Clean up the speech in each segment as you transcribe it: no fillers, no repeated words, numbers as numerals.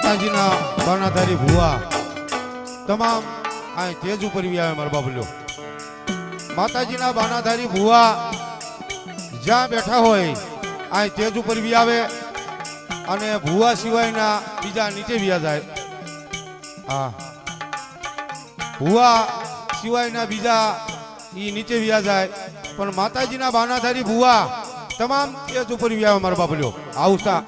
માતાજીના બાણાધારી ભુવા તમામ આ તેજ ઉપર આવે મારા બાબલ્યો માતાજીના બાણાધારી ભુવા જ્યાં બેઠા હોય આ તેજ ઉપર આવે અને ભુવા સિવાયના બીજા નીચે વ્યા જાય હા ભુવા સિવાયના બીજા ઈ નીચે વ્યા જાય પણ માતાજીના બાણાધારી ભુવા તમામ તેજ ઉપર વ્યા મારા બાબલ્યો આવતા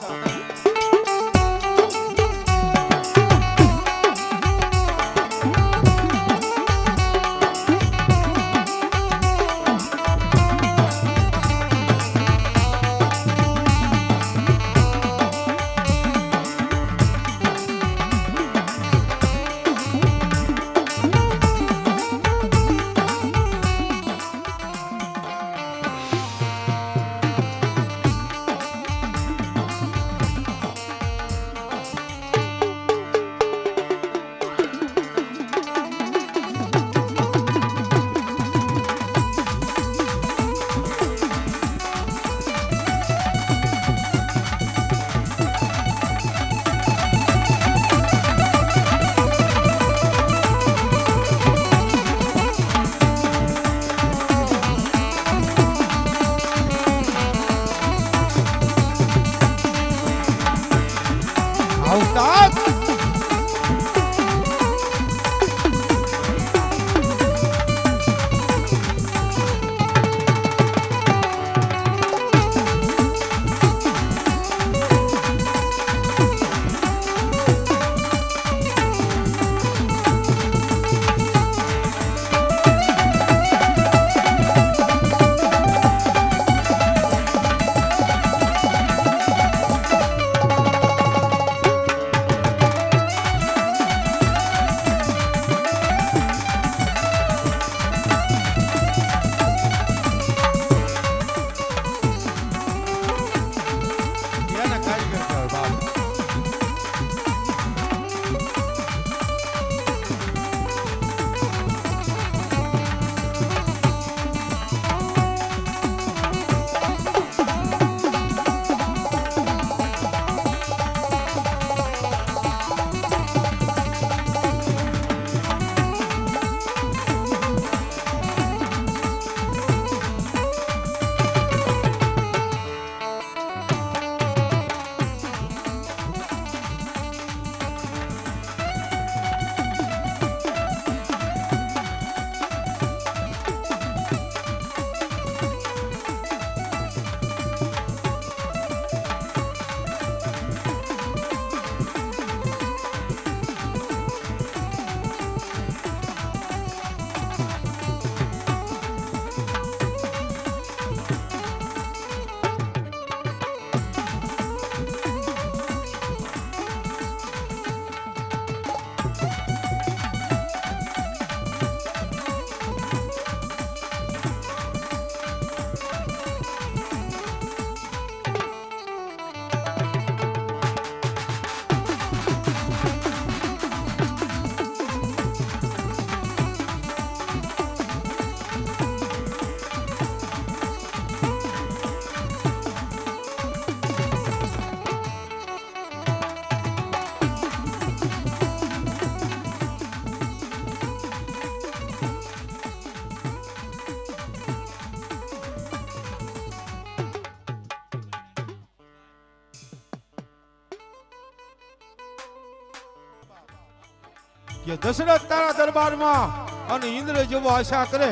કે દશરથ તારા દરબારમાં અને ઇન્દ્ર જેવો આશા કરે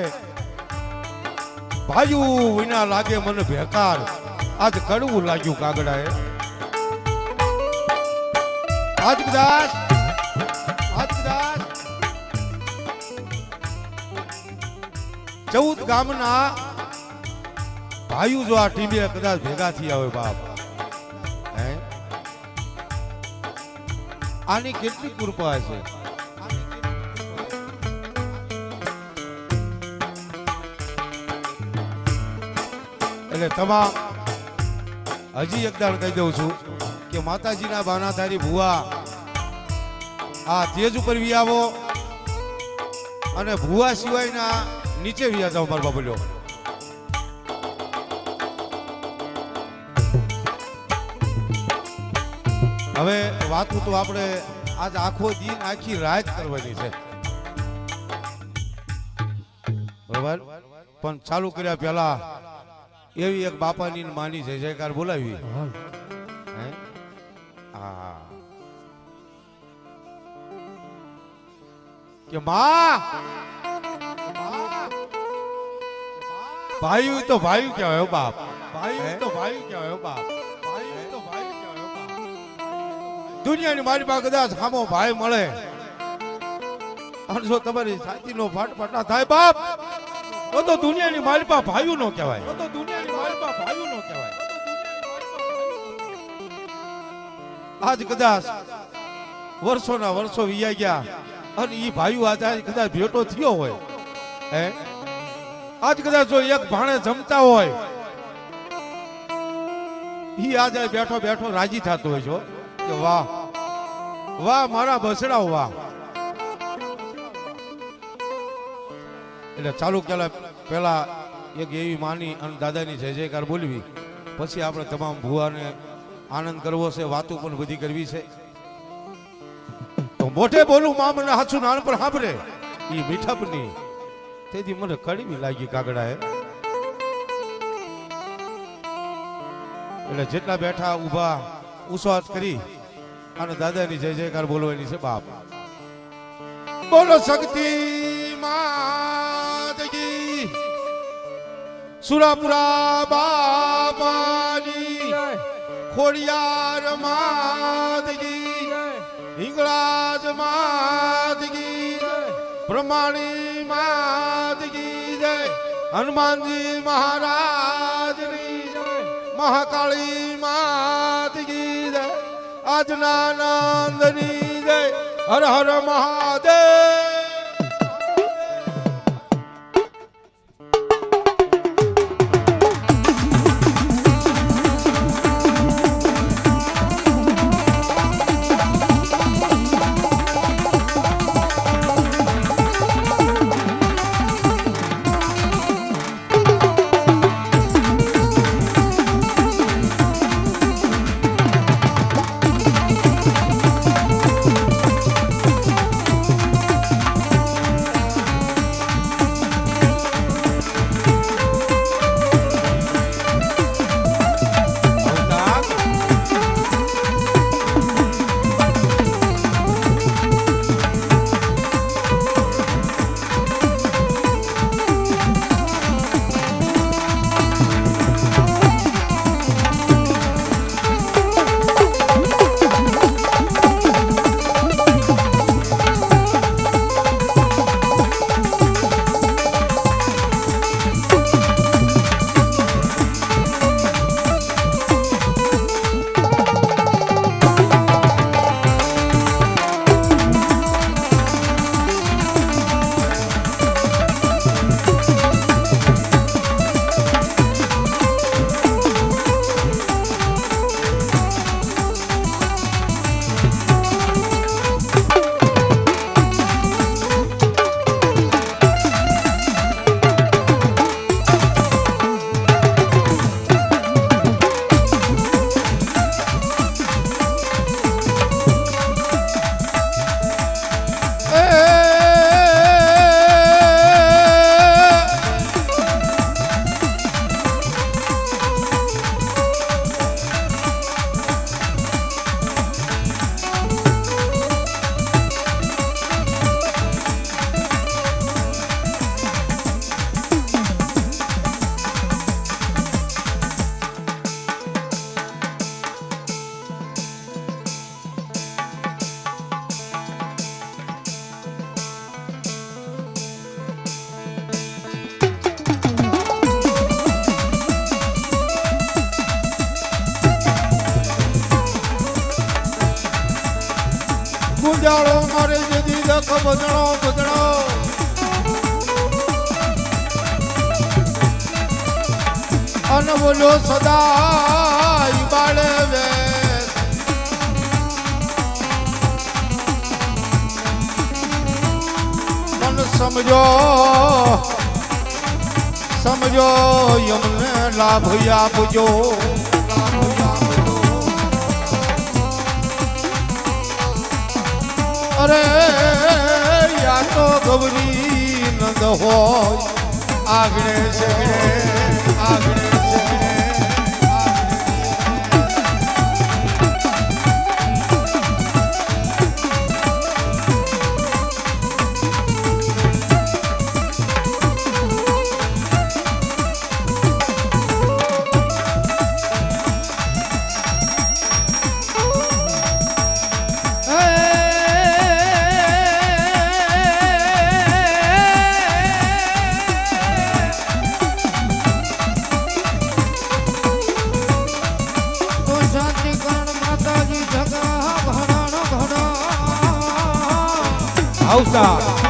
ભાયું વિના લાગે મને બેકાર આજ કડવું લાગ્યું કાગડાએ આજ કદાચ 14 ગામના ભાઈઓ જો આ ટીમે કદાચ ભેગા થયા હોય બાપ હે આની કેટલી કૃપા છે એટલે તમામ હજી એકદમ કહી દઉં છું કે માતાજીના બાણાધારી ભુવા આ તેજ ઉપર વી આવો અને ભુવા સિવાયના નીચે વ્યા જાઓ મારો બાબલ્યો હવે વાતું તો આપણે આજ આખો દિન આખી રાત કરવાની છે બરાબર પણ ચાલુ કર્યા પહેલા એવી એક બાપાની માની છે જયકાર બોલાવી કે માં ભાઈ તો ભાઈ કહેવાય બાપ ભાઈ તો ભાઈ કહેવાય બાપ ભાઈ તો ભાઈ કહેવાય બાપ દુનિયાની મારી પાસે કદાચ ખામો ભાઈ મળે અને જો તમારી છાતીનો ફાટફાટા થાય બાપ તો દુનિયાની મારી પાસે ભાઈઓ નો કહેવાય તો દુનિયાની મારી પાસે ભાઈઓ નો કહેવાય આજ કદાચ વર્ષોના વર્ષો વીયા ગયા અને ઈ ભાઈઓ આજે કદાચ ભેટો થયો હોય હે આજ કદાચ જો એક ભાણે જમતા હોય ઈ આજે બેઠો બેઠો રાજી થતો હોય છો કે વાહ વાહ મારા બસડાઓ વાહ એટલે ચાલુ પેલા એક એવી માની અને દાદાની જય જયકાર બોલવી પછી આપણે તમામ ભુવાને આનંદ કરવો છે વાતો પણ બધી કરવી છે તો મોઢે બોલું માં મને હાચું નાન પર સાંભળે એ મીઠા પની તેથી મને કડવી લાગી કાગડા એટલે જેટલા બેઠા ઊભા ઉસ્વાસ કરી અને દાદાની જય જયકાર બોલવાની છે બાપ બોલો શક્તિ માતજી સુરાપુરા બાપાની ખોડિયાર માતજી હિંગળાજ માતજી બ્રહ્માણી માતજી જય હનુમાનજી મહારાજની જય મહાકાળી માતજી જય આજના નંદની જય હર હર મહાદેવ ગુંજાળો મારે જદી દખ બદણો બદણો અન બોલો સદા બાળે વે મન સમજો સમજો યમને લાભ આપજો ગૌરી નંદ હોય આગળે સગડે આગળે સગડે આવતા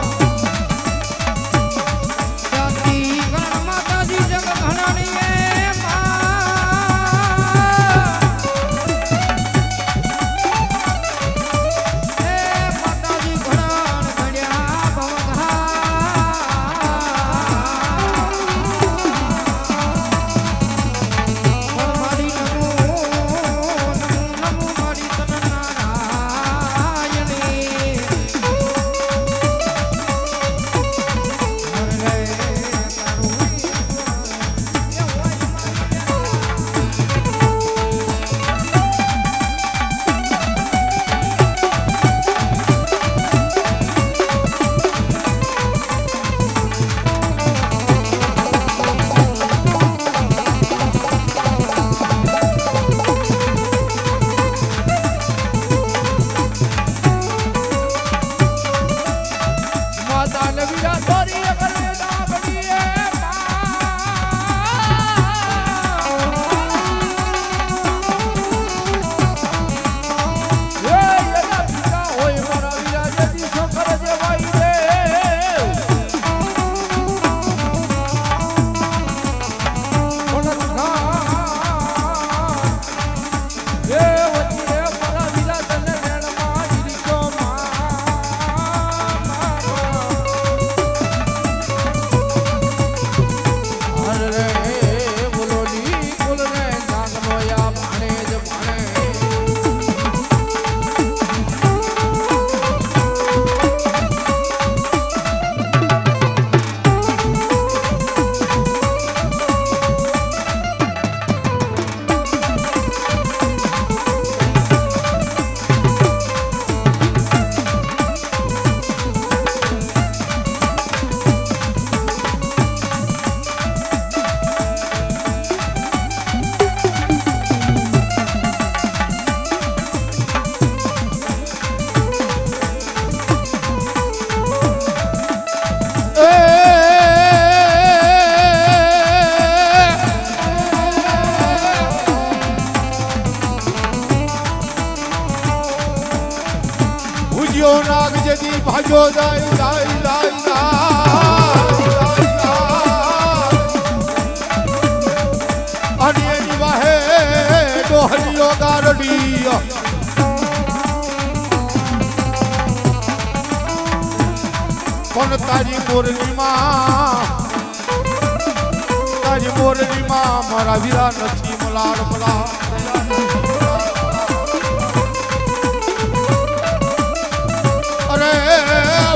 નાગ જદી ભાજો જાય જાય જાય અને એની વાહે ડોહલીઓ ગારડી પણ તારી મોરલીમાં મારા વીરા નથી મલાડ મલા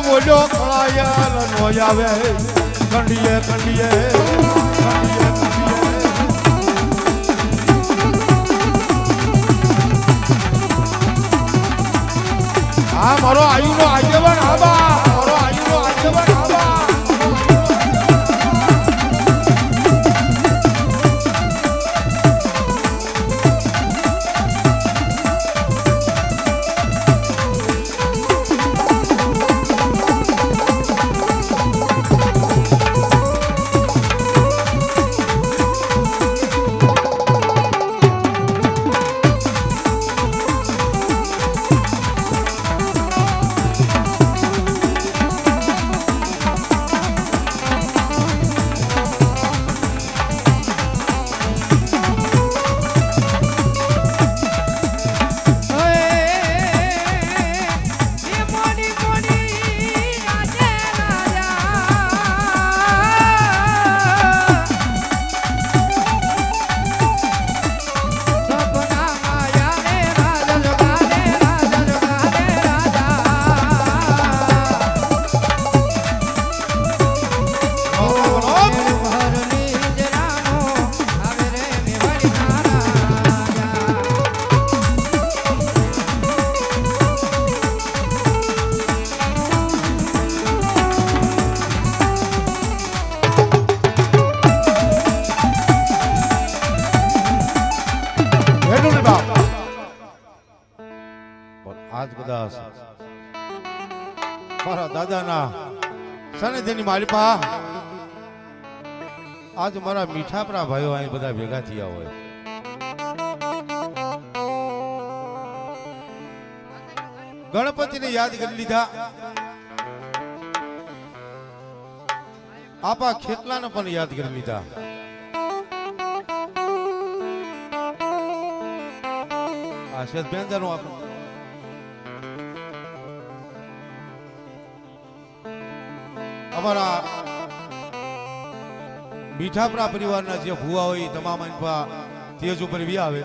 બોલ્યો ખળાયલ નો આવે કંડીએ કંડીએ કંડીએ આ મારો આયુનો આગેવાન આબા મારો આયુનો આગેવાન આબા આજ કદાચ મારા દાદાના સાનિધ્યની માલિપા આજ મારા મીઠાપરા ભાઈઓ અહીં બધા ભેગા થયા હોય. ગણપતિને યાદ કરી લીધા, આપા ખેતલાને પણ યાદ કરી લીધા. આ શેત બેંજાનું આપણું અમારા મીઠાપરા પરિવારના જે ભુવા હોય તમામ તેજ ઉપર વી આવે.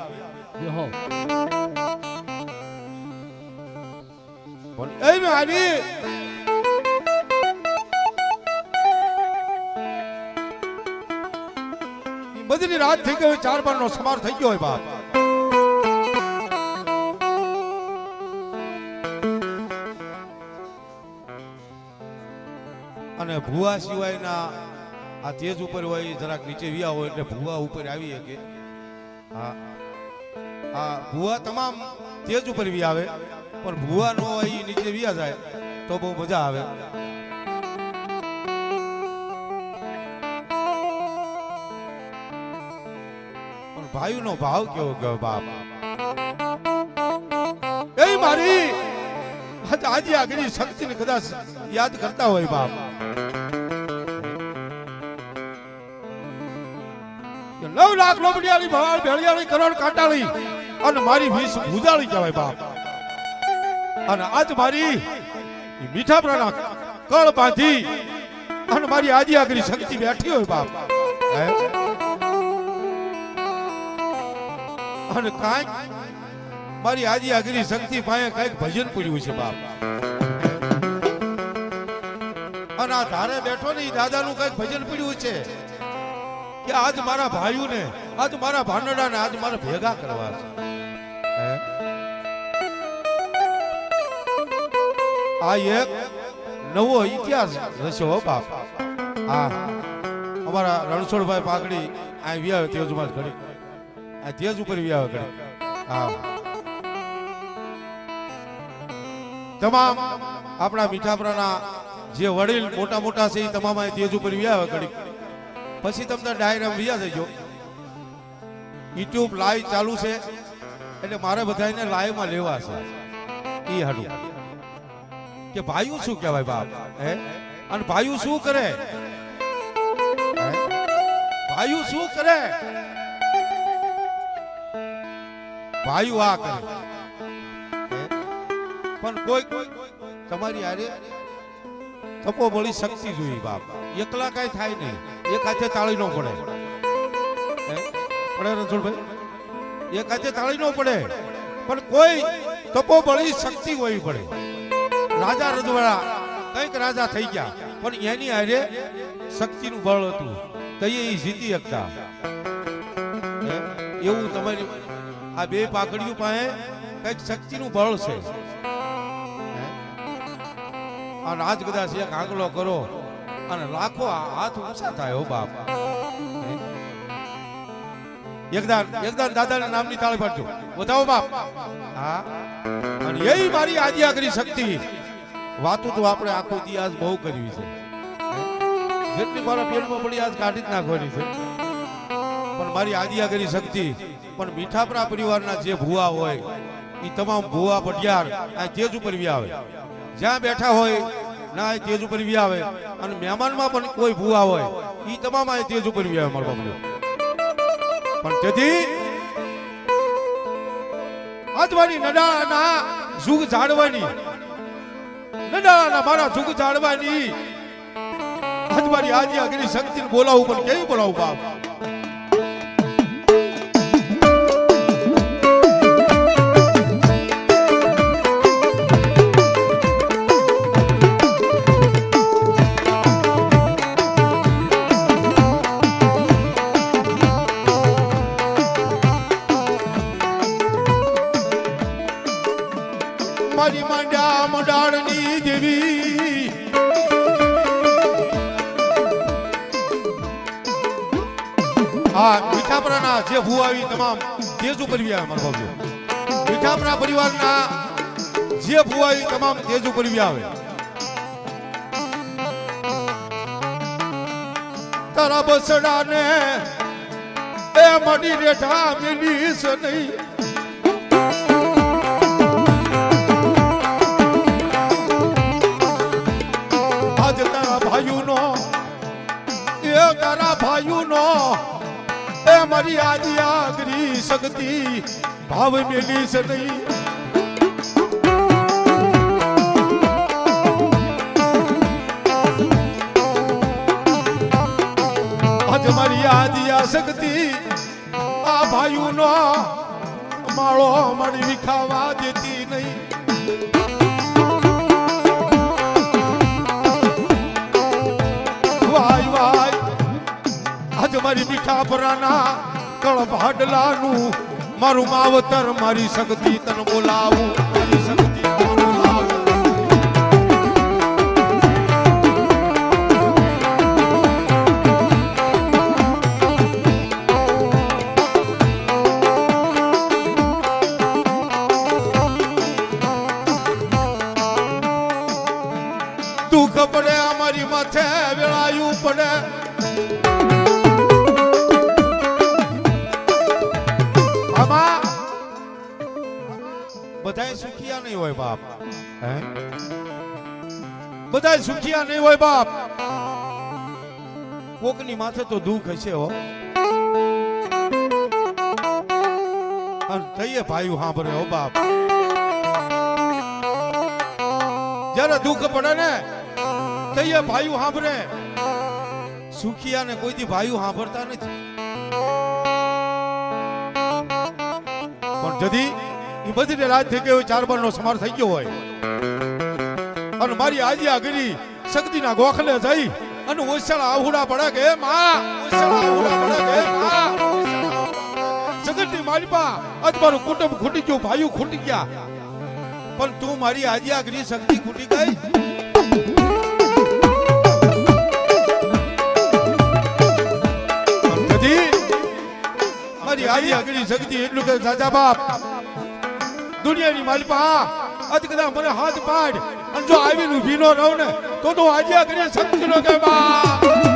બધી રાત થઈ ગઈ, 4 નો સમાર થઈ ગયો હોય બાપ. અને ભુવા સિવાયના આ તેજ ઉપર હોય જરાક નીચે વ્યા હોય એટલે ભુવા ઉપર આવી કે આ ભુવા તમામ તેજ ઉપર વી આવે, પણ ભુવા નો હોય નીચે વ્યા જાય તો બહુ મજા આવે. પણ ભાઈ નો ભાવ કેવો ગયો બાપ. એ મારી આજે આગળ શક્તિને કદાચ યાદ કરતા હોય બાપ. 9 લાખ લોબડિયાળી ભવાળ ભેળિયાળી કરોડ કાટાળી અને મારી 20 ભૂજાળી કહેવાય બાપ. અને આજ મારી મીઠાપરાના કળ બાંધી અને મારી આજી આગળ શક્તિ બેઠી હોય બાપ. અને કાંઈક મારી આજી આગળ શક્તિ પાસે કાંઈક ભજન પડ્યું છે બાપ. અને આ ધારે બેઠો ને દાદાનું કાંઈક ભજન પડ્યું છે કે આજ મારા ભાઈઓને, આજ મારા ભાનડાને આજ મારે ભેગા કરવા છે. આ એક નવો ઇતિહાસ હશે હો બાપ. આ અમારા રણછોડભાઈ પાઘડી આ વ્યાવે તેજમાં જ ઘડી, આ તેજ ઉપર વ્યાવે ઘડી. હા, તમામ આપણા મીઠાપરાના જે વડીલ મોટા મોટા છે એ તમામ આ તેજ ઉપર વ્યાવે ઘડી. પછી તમને ડાયરામ વ્યા જજો. યુટ્યુબ લાઈવ ચાલુ છે એટલે મારે બધાને લાઈવ માં લેવા છે. એ હાડું કે ભાઈઓ શું કહેવાય બાપ. અને ભાઈઓ શું કરે, ભાઈઓ શું કરે, ભાઈઓ આ કરે. પણ કોઈ તમારી આરે તપો બળી શક્તિ જોઈ બાપ. એકલા કઈ થાય નહીં, એક હાથે તાળી ન પડે. પડે રણછોડભાઈ, એક હાથે તાળી ન પડે, પણ કોઈ તપો બળી શક્તિ હોવી પડે. રાજા રજવાડા કઈક રાજા થઈ ગયા, પણ એની હારે શક્તિનું બળ હતું તો એ જીતી શકતા. એવું તમારી આ બે પાઘડીઓ પાસે કઈક શક્તિનું બળ છે. અને આજ કદાચ એક આંગળો કરો અને લાખો હાથ ઊંચા થાય હો બાપ. એકદાન દાદાના નામની તાળી પાડજો, બતાવો બાપ. હા, અને એ મારી આજી આગરી શક્તિ. વાતો તો આપણે આખો દી આજ બહુ કરવી છે, જેટલી મારા પેટમાં પડી આજ કાઢી જ નાખવાની છે. પણ મારી આજી આગરી શક્તિ, પણ મીઠાપરા પરિવારના જે ભુવા હોય એ તમામ ભુવા પટિયાર આ તેજ ઉપર વી આવે. જ્યાં બેઠા હોય ના તેજ ઉપર વી આવે. અને મહેમાનમાં પણ કોઈ ભુવા હોય એ તમામ આ તેજ ઉપર વી આવે મારો બાપુ. પણ તેથી આજ મારી નડાના જુગ જાળવાની, નડાના મારા જુગ જાળવાની આજ મારી આજી આગળ શક્તિને બોલાવું, પણ કેવી બોલાવું બાપ. મારી માંડ્યા મંડાળની દેવી આ મીઠાપરાના જે ભુવા આવી તમામ તેજ ઉપર વી આવે મારા બાપુ. મીઠાપરા પરિવારના જે ભુવા એ તમામ તેજ ઉપર આવે તારા બસડાને એ મડી રેઠા મિલીશ નહીં આજ તારા ભાઈઓનો એ તારા ભાઈઓનો એ મારી આજી આગરી શક્તિ ભાવ મેલીશ નહીં મારી આદિયા શક્તિ આ ભાઈઓનો માળો મારી વિખાવા દેતી નહીં વાય વાય આજ મારી મીઠા પરાના કળ ભાડલાનું મારું માવતર મારી શક્તિ તન બોલાવું મારી શક્તિ દુઃખ પડે અમારી માથે વેળાયું પડે આમાં બધાય સુખિયા નહીં હોય બાપ હે બધાય સુખિયા નહીં હોય બાપ કોકની માથે તો દુઃખ હશે હો અને થઈએ ભાઈ સાંભળે હો બાપ જ્યારે દુઃખ પડે ને તઈએ ભાઈઓ સાંભળે સુખિયાને કોઈથી ભાઈઓ સાંભળતા નથી પણ જદી એ બધી રાત થઈ ગઈ હોય 4 બારનો સમાર થઈ ગયો હોય અને મારી આજી આગરી શક્તિના ગોખલે જઈ અને ઓછાળા આહુડા પડે કે માં ઓછાળા આહુડા પડે કે માં જગતની મારી પા આજ મારું કુટુંબ ખૂટી ગયું ભાઈઓ ખૂટી ગયા પણ તું મારી આજી આગરી શક્તિ ખૂટી ગઈ મારી આજી આગરી શક્તિ એટલું કે સાચા બાપ દુનિયાની મારી પા આજ કદા મને હાથ પાડ અને જો આવીને ઊભી ન રહું ને તો આજી આગરી શક્તિ નો કે બા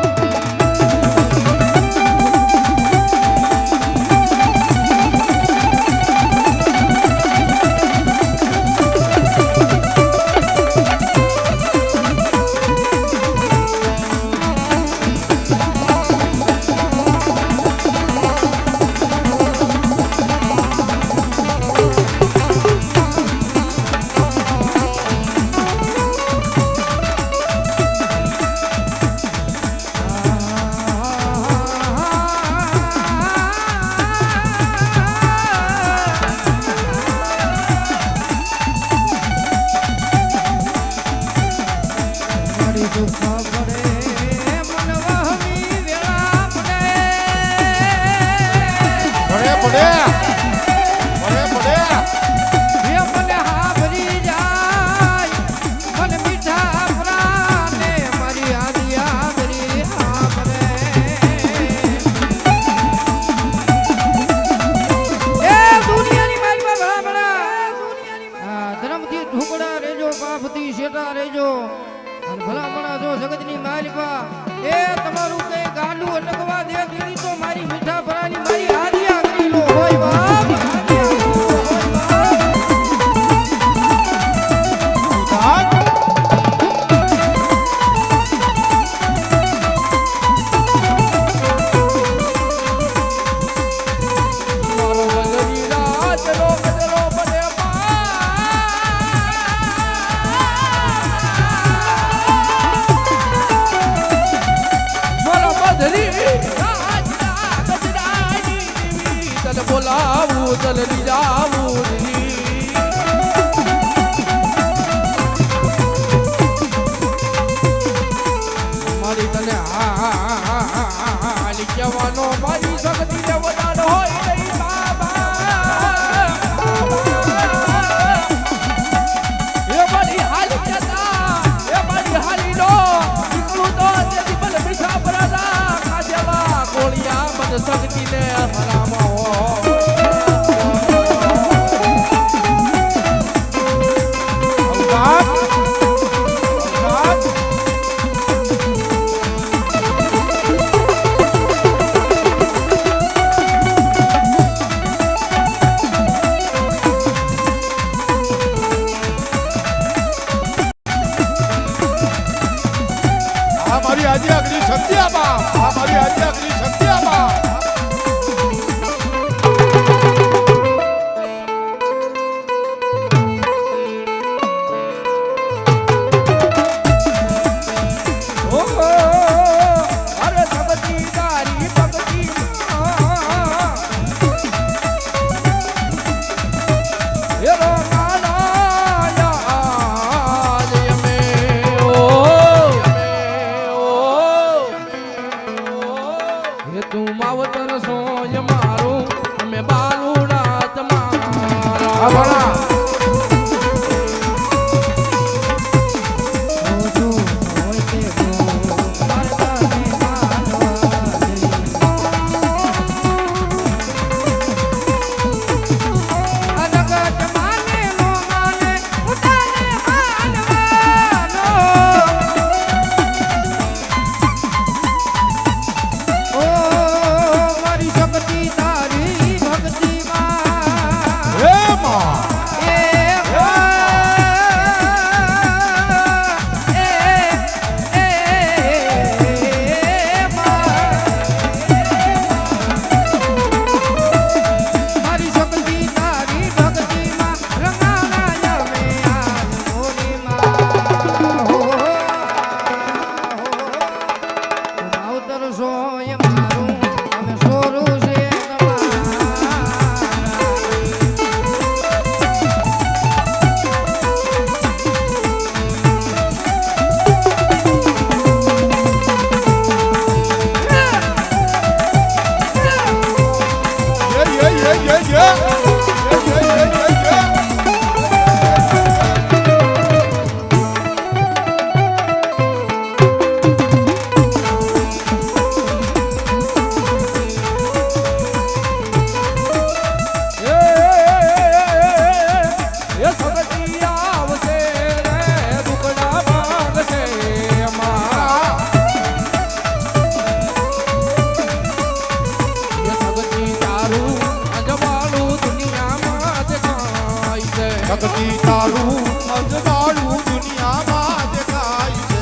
શક્તિ તારું અજવાળું દુનિયામાં દેખાય છે.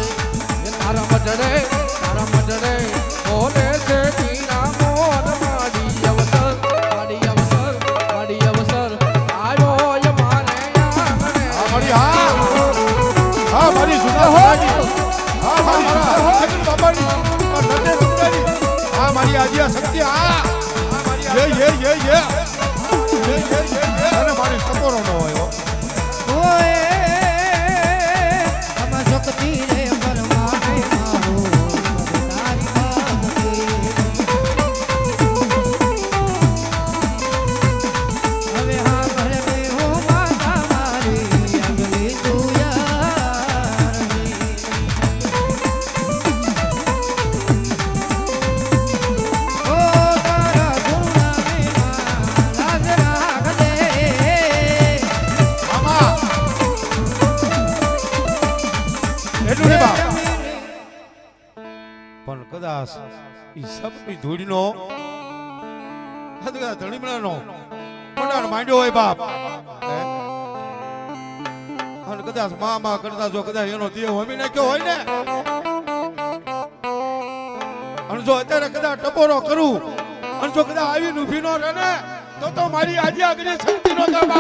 તારા મજરે બોલે છે મીરા મોર માડી અવસર આવ્યો ય માને આંગણે. હા મારી હા મારી સુના હોવાની હા મારી બાબાની નંદે રંગારી હા મારી આદિયા શક્તિ હા મારી અને મારી સપોરો ન હોય ઓએ અમ શક્તિ રે પરમાને મારો તારી ભક્તિ હવે હા ભલે મે હો માતા મારી અગલી તુયાર ઓ તારા ગુરુના મેના લાજ રાખ દે એટલું નહીં બાપ પણ કદાચ ઈ સબની ધૂળનો કદાચ ધણીમણાનો મંડાણ માંડ્યો હોય બાપ હે? અને કદાચ મા કરતા જો કદાચ એનો દેહ હોમી નાખ્યો હોય ને અને જો અત્યારે કદાચ ટપોરો કરું અને જો કદાચ આવીને ઊભી ન રહે ને તો મારી આજે આગળ શક્તિ નો બાપ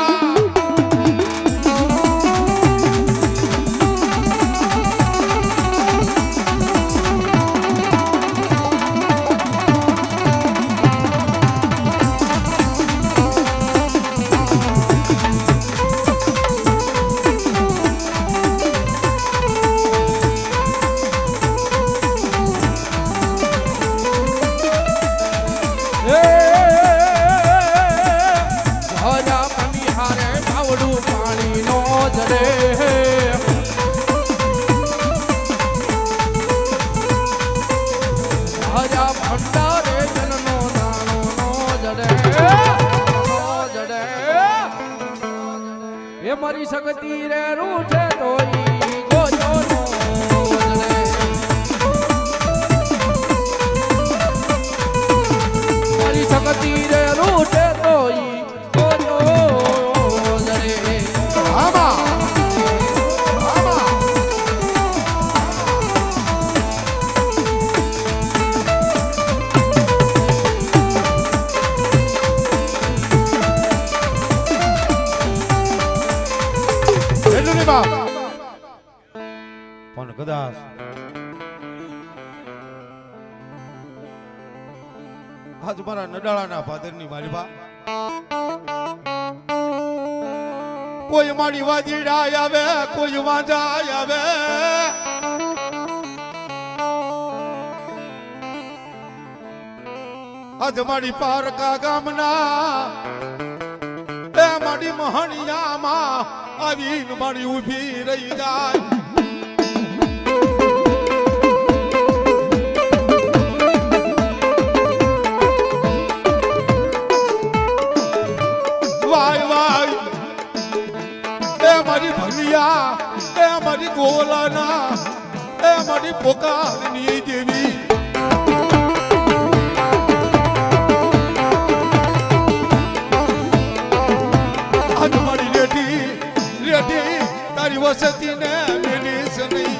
મારી શક્તિ રે રૂઠે તોઈ ગોજો નો જડે. મારી શક્તિ રે રૂઠે તોઈ ગોજો જડે. આમાં બાપ પણ કદાચ આજ મારા નડાળાના પાદરની માલિબા કોઈ મારી વાજીડા આવે કોઈ વાંજા આવે આજ મારી પારકા ગામના એ મારી મહણિયામાં આવીને મારી ઊભી રહી જાય વાય વાય એ મારી ભલિયા એ મારી ગોલાના એ મારી પોકારની દેવી આજ મારી રેડી તારી વસતી ને મેલીશ નહીં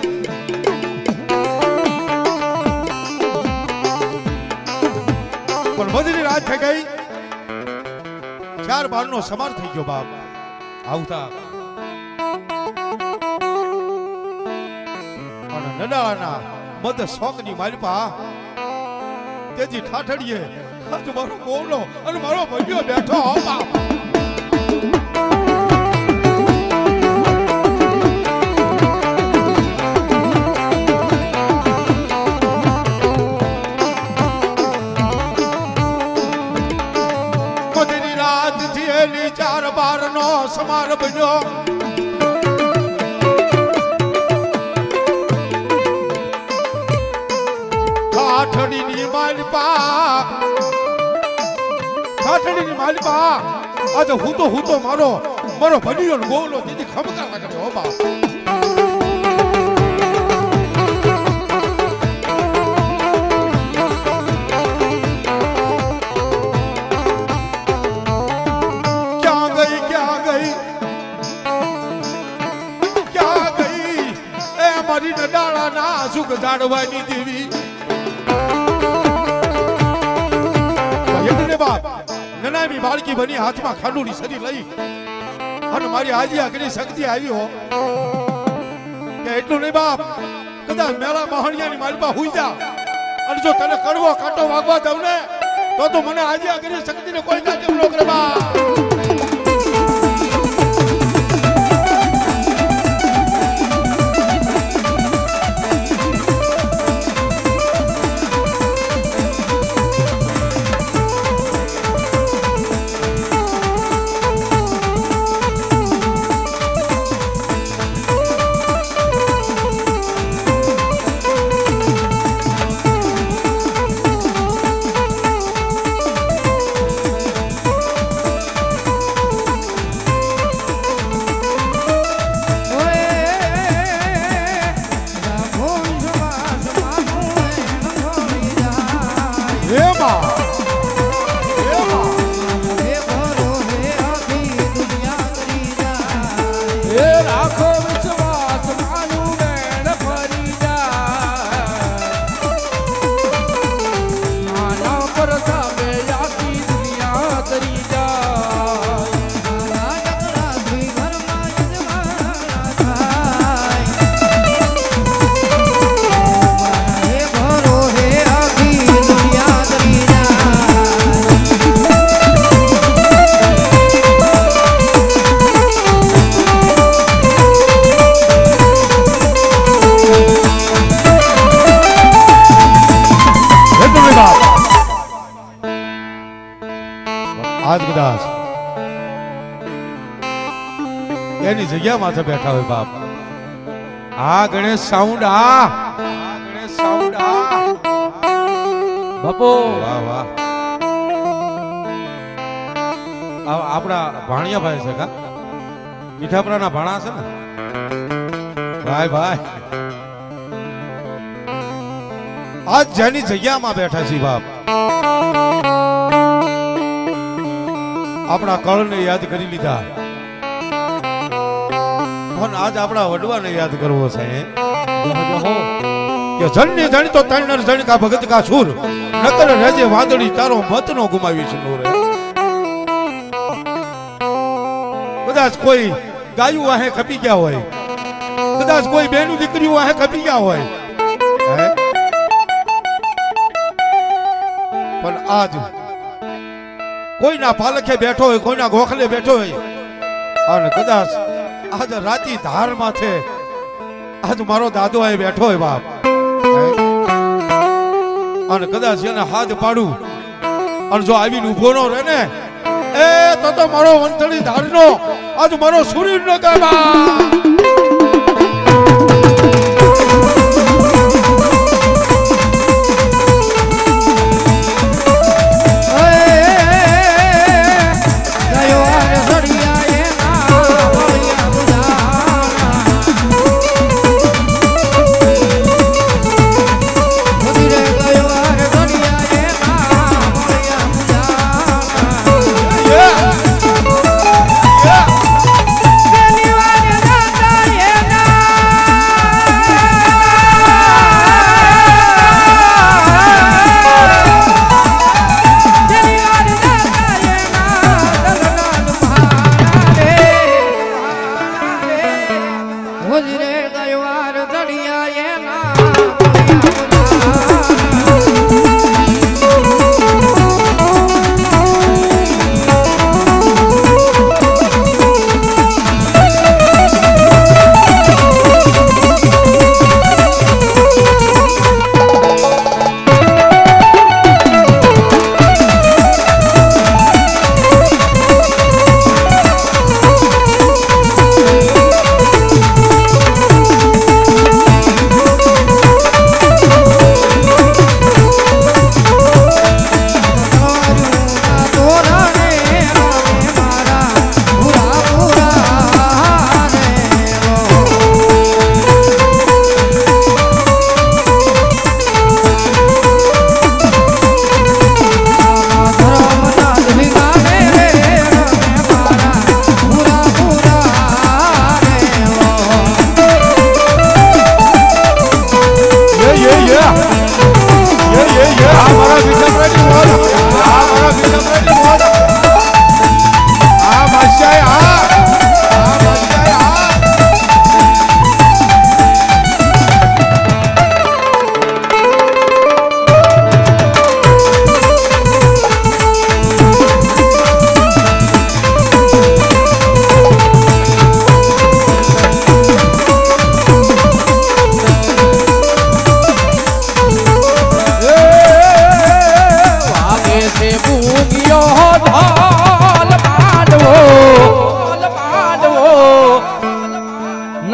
પણ બધી રાત થઈ ગઈ 4-12 નો સમાર થઈ ગયો બાપ આવતા અને નડાળાના મધ શોકની માલપા તેજી ઠાઠડીએ આજ મારો બોલો અને મારો ભગ્યો બેઠો બાપ થયેલી 4-12 નો સમાર બન્યો ઠાઠડીની માલપા આજે હું તો મારો ભનિયો ગોલો દીદી ખમકા લાગે હો બા કરીને ડાળાના સુખ જાડવાની દેવી એટલે બાપ નનામી બાળકી બની હાથમાં ખાંડુની સરી લઈ અને મારી હાજિયા કરી શક્તિ આવી હો કે એટલું નહીં બાપ કદાચ મેળા મહાણિયાની મારી પાસે હુઈ જા અને જો તને કડવો કાંટો વાગવા દઉં ને તો મને હાજિયા કરી શક્તિને કોઈ જાતે ન કરે બાપ આજ કદાચ એની જગ્યા માથે બેઠા હોય બાપ આ ગણેશ સાઉન્ડ ગણેશ સાઉન્ડ બાપુ વાહ વાહ આપણા ભાણિયા ભાઈ છે કા મીઠાપરાના ભાણા છે ને ભાઈ ભાઈ આજ જેની જગ્યામાં બેઠા છે બાપ આપણા કળને યાદ કરી લીધા પણ આજ આપણા વડવાને યાદ કરવો છે કે જણની જણ તો તણનર જણ કા ભગત કા સુર નકર રેજે વાદળી તારો મત નો ગુમાવી છે નોરે કદાચ કોઈ ગાયું વાહે ખપી ગયા હોય કદાચ કોઈ બેનું દીકરીઓ વાહે ખપી ગયા હોય પણ આજ કોઈના પાલખે બેઠો હોય કોઈના ગોખલે બેઠો હોય અને કદાચ આજ રાતી ધાર માથે આજ મારો દાદો અહીં બેઠો હોય બાપ અને કદાચ એને હાથ પાડું અને જો આવીને ઉભો ન રહે ને એ તો મારો વંથળી ધારનો આજ મારો શરીર ન ગાવા Yeah.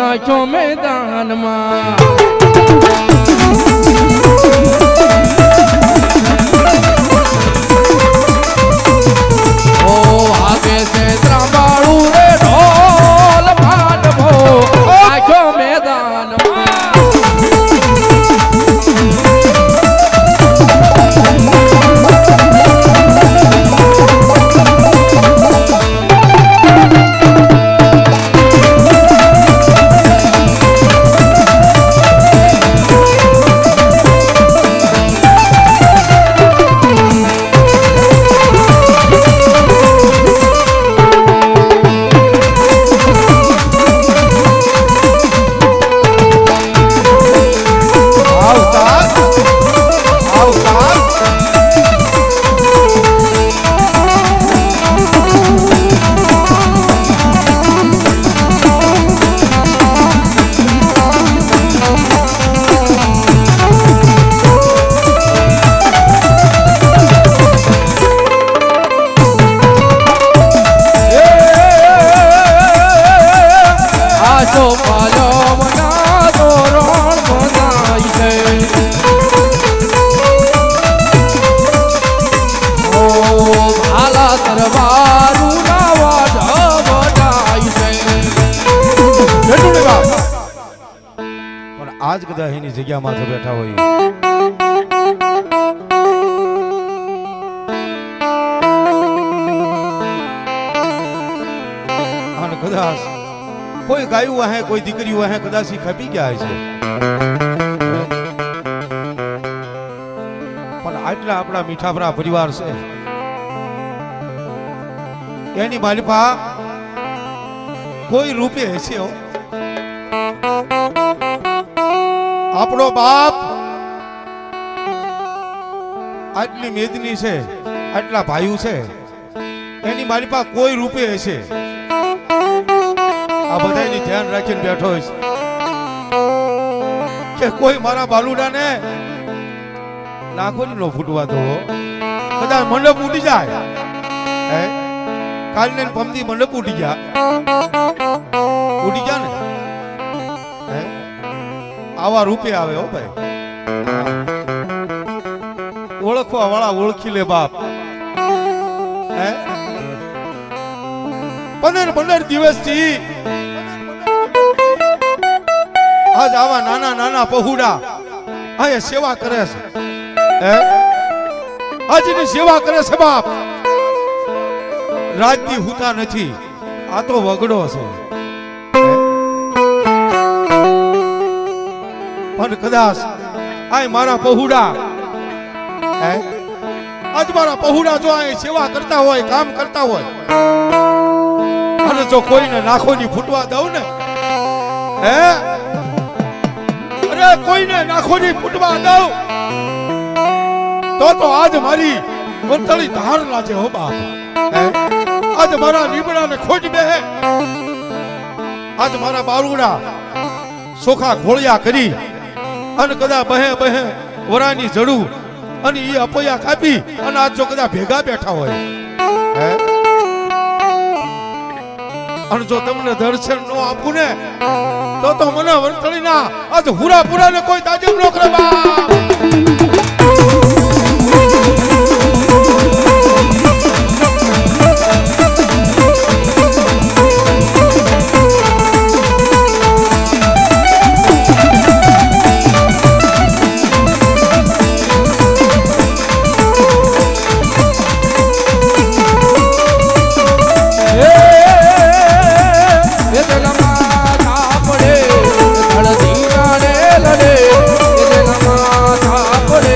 આંખો મેદાનમાં ઓ આગે છે ત્રાંબાળું રે ઢોલ માંડવો આંખો મેદાનમાં આજ કદાચ એની જગ્યા માથે બેઠા હોય અને કદાચ કોઈ ગાયું હે કોઈ દીકરીઓ હે કદાચ ઈ ખપી ગયા છે પણ આટલા આપણા મીઠાભરા પરિવાર છે એની માલિપા કોઈ રૂપે હશે હો આપણો બાપ આટલી મેદની છે આટલા ભાઈઓ છે એની મારી પાસે કોઈ રૂપે હશે આ બધાની ધ્યાન રાખીને બેઠો છે કે કોઈ મારા બાલુડાને નાખોની નો ફૂટવા દો બધા મંડપ ઉડી જાય હે કાલને પમદી મંડપ ઉડી ગયા ને હે આવા રૂપે આવે હો ભાઈ ઓળખવા વાળા ઓળખી લે બાપ હે 15 દિવસથી આજ આવા નાના નાના પહુડા આ સેવા કરે છે હે આજની સેવા કરે છે બાપ રાજની હુતા નથી આ તો વગડો છે પણ કદાચ આ મારા પહુડા હે આજ મારા પહુડા જો આ સેવા કરતા હોય કામ કરતા હોય અને જો કોઈને નાખોની ફૂટવા દઉં ને હે અરે કોઈને નાખોની ફૂટવા દઉં તો આજ મારી વંતળી ધાર લાજે હો બાપ હે આજ મારા લીમડાને ખોજ બેહે આજ મારા બારુડા સોખા ખોળિયા કરી અને કદા બહે વરાની જડું અને એ અપયા કાપી અને આજ જો કદા ભેગા બેઠા હોય હે અને જો તમને દર્શન ન આપું ને તો મને વંતળી ના આજ હુરા પુરા ને કોઈ તાજબ ન કરે બાપ પડે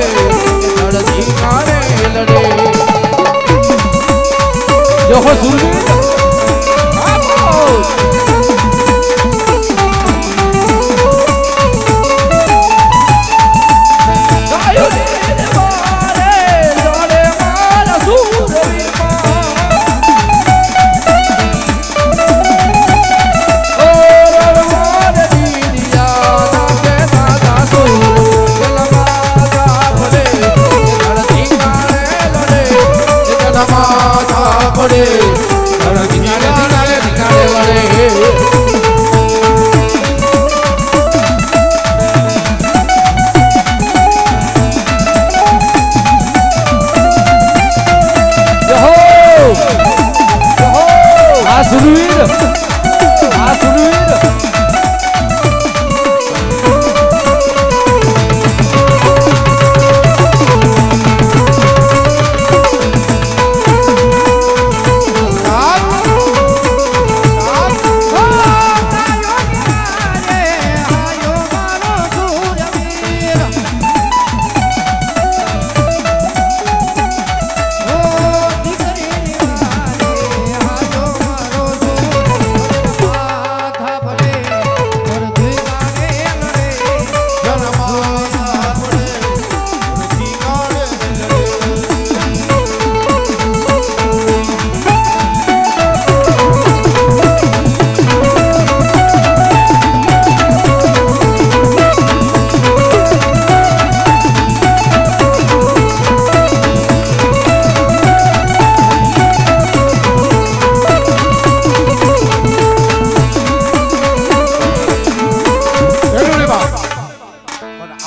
આ સુરવીર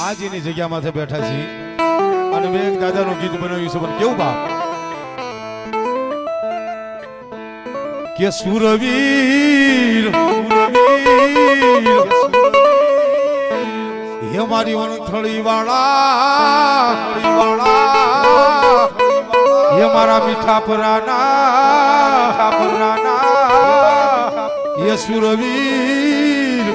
આજીની જગ્યા માથે બેઠા છીએ અને મેં એક દાદાનું ગીત બનાવ્યું છે પણ કેવું બાપ કે સુરવીર હે મારી વનથળી વાળા હે મારા મીઠા પરાના હે સુરવીર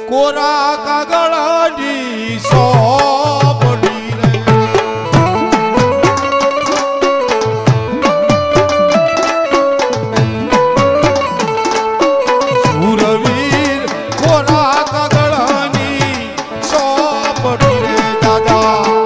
કોરા કાગળની સોપડી રે સુરવીર કોરા કાગળની સોપડી રે દાદા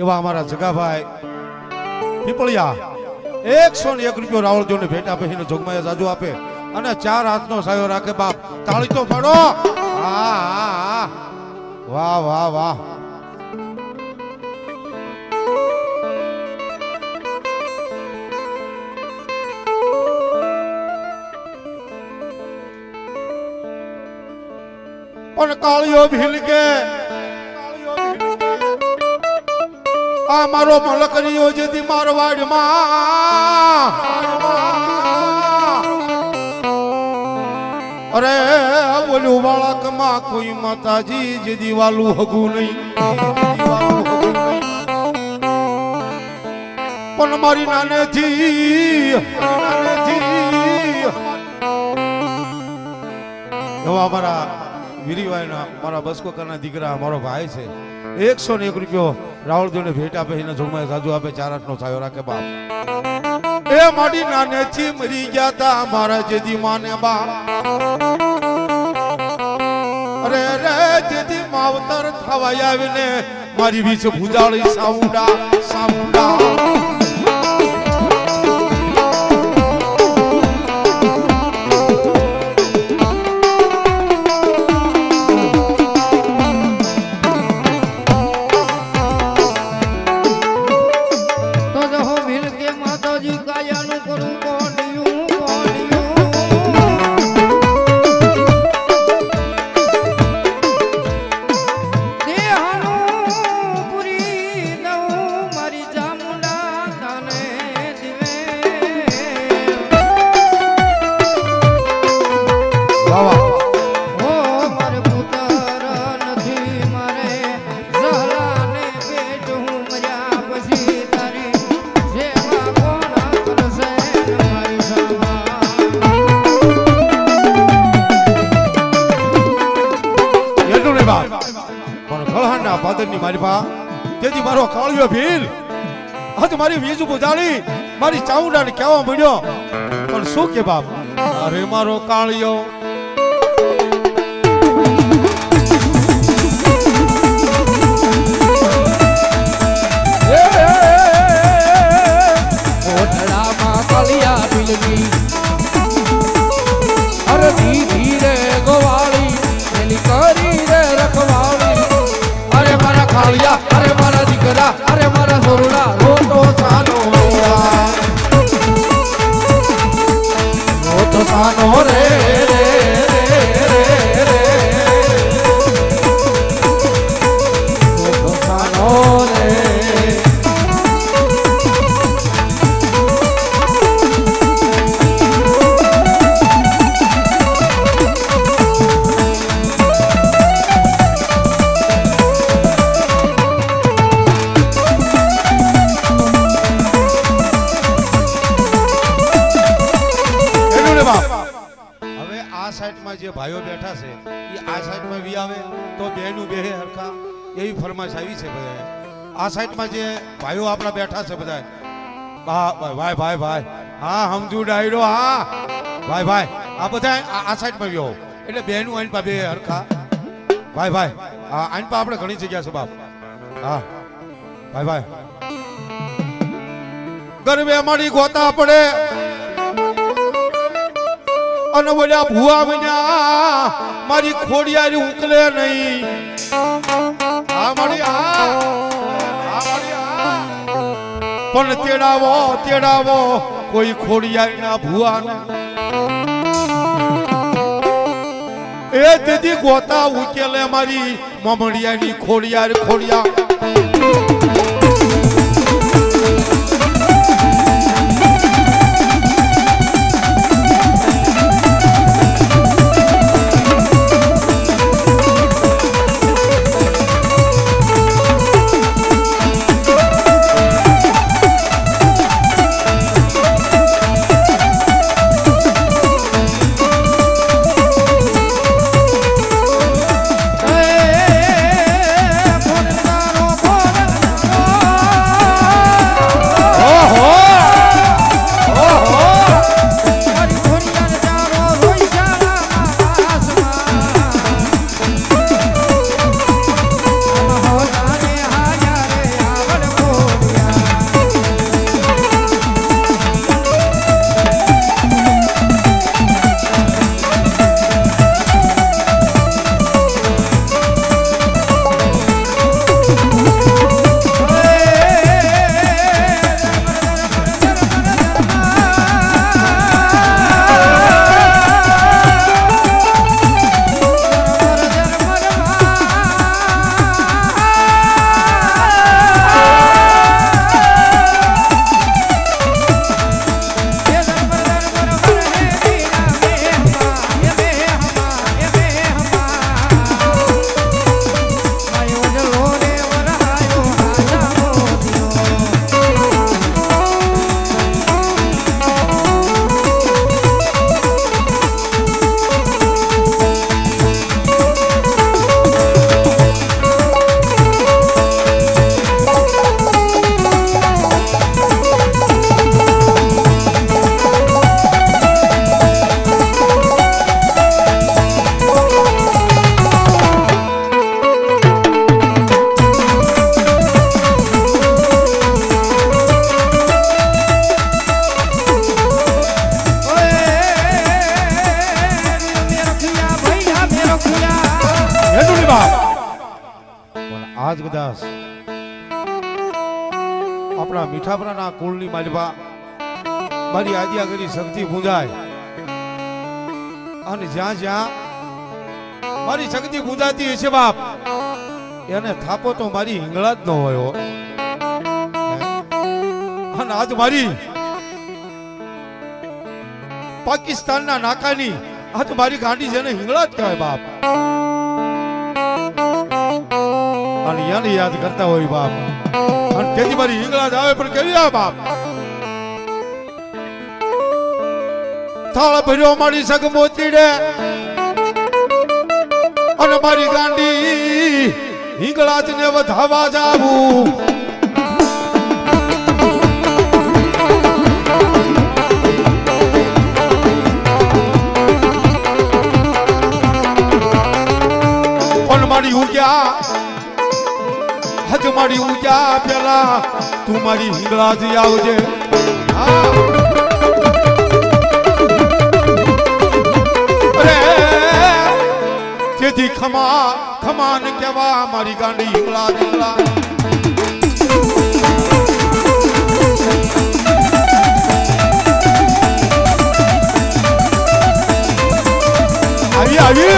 એવા અમારા જગાભાઈ પીપળિયા 101 રૂપિયો રાવળ જોને ભેટ આપે છે, જોગમાયા જાજુ આપે અને 4 હાથનો સાયો રાખે બાપ. તાળી તો પાડો. હા વાહ વાહ વાહ. પણ કાળિયો ભીલ કે આ મારો મલકરીયો જેથી મારવાડમાં અરે બોલ્યું બાળકમાં કોઈ માતાજી જે દીવાલું હગું નહીં પણ મારી નાનેથી એવા મારા વીરીભાઈના મારા બસકોકરના દીકરા મારો ભાઈ છે. 101 રૂપિયો રાવળદેવને ભેટ આપે એને જોગમાયા જાજુ આપે 4 હાથનો છાયો રાખે બાપ. એ મારી નાનેથી મરી ગયા તા મારા જેદી માને બાપ. અરે રે જેદી માવતર થવા આવીને મારી વીચ ભૂજાળી સાઉન્ડા સાઉન્ડા. મારી પા તેથી મારો કાળિયો ભીલ આજ મારી વીજ બુજાડી મારી ચાઉંડાને કહેવા મળ્યો. પણ શું કે બાપ, અરે મારો કાળિયો ઓઠડામાં કાળિયા ભીલની અરે ધીરે રે ગોવાળી એની કરી રે રખવાળી. અરે મારા કાળિયા, અરે મારા દીકરા, અરે મારા સોરડા રોતો સાનો રોતો સાનો રે રે રોતો સાનો રે. હવે આ સાઈડમાં જે ભાઈઓ બેઠા છે એ આ સાઈડમાં વી આવે તો બેનું બેહે હરખા એવી ફરમાશ આવી છે બધા. આ સાઈડમાં જે ભાઈઓ આપણા બેઠા છે બધા ભાઈ ભાઈ ભાઈ હા સમજુ ડાયરો હા ભાઈ ભાઈ આ બધા આ સાઈડમાં વ્યો એટલે બેનું આઈન પા બે હરખા ભાઈ ભાઈ હા આઈન પા આપણે ઘણી જગ્યા છે બાપ. હા ભાઈ ભાઈ ગરબે મારી ગોતા પડે અને બોલ્યા ભુવા બન્યા મારી ખોડિયારી ઉકલે નહીં. આ મારી પણ તેડાવો તેડાવો કોઈ ખોડિયારી ના ભુવા ને એ દીદી ગોતા ઉકેલે મારી મમડિયાની ખોડિયાર ખોડિયા. મહારાજ આપણા મીઠાપરાના કુળની માલવા મારી આદિયા કરી શક્તિ પૂજાય અને જ્યાં જ્યાં મારી શક્તિ પૂજાતી હશે બાપ એને થાપો તો મારી હિંગળા જ ન હોય હો. અને આજ મારી પાકિસ્તાનના નાકાની આજ મારી ગાંડી જેને હિંગળા જ કહેવાય બાપ અને એને યાદ કરતા હોય બાપ અને કેજી મારી હિંગળા જ આવે પણ કેવી આવે બાપ થાળ ભર્યો મારી સગ મોતીડે અને મારી ગાંડી હિંગળાજ ને વધાવા જાવું પણ મારી ઉગ્યા હજ મારી ઉગ્યા પેલા તું મારી હિંગળાજ આવજે. તેથી ખમા ખમાન કેવા મારી ગાંડી હિંગળા હિંગળા આવી આવી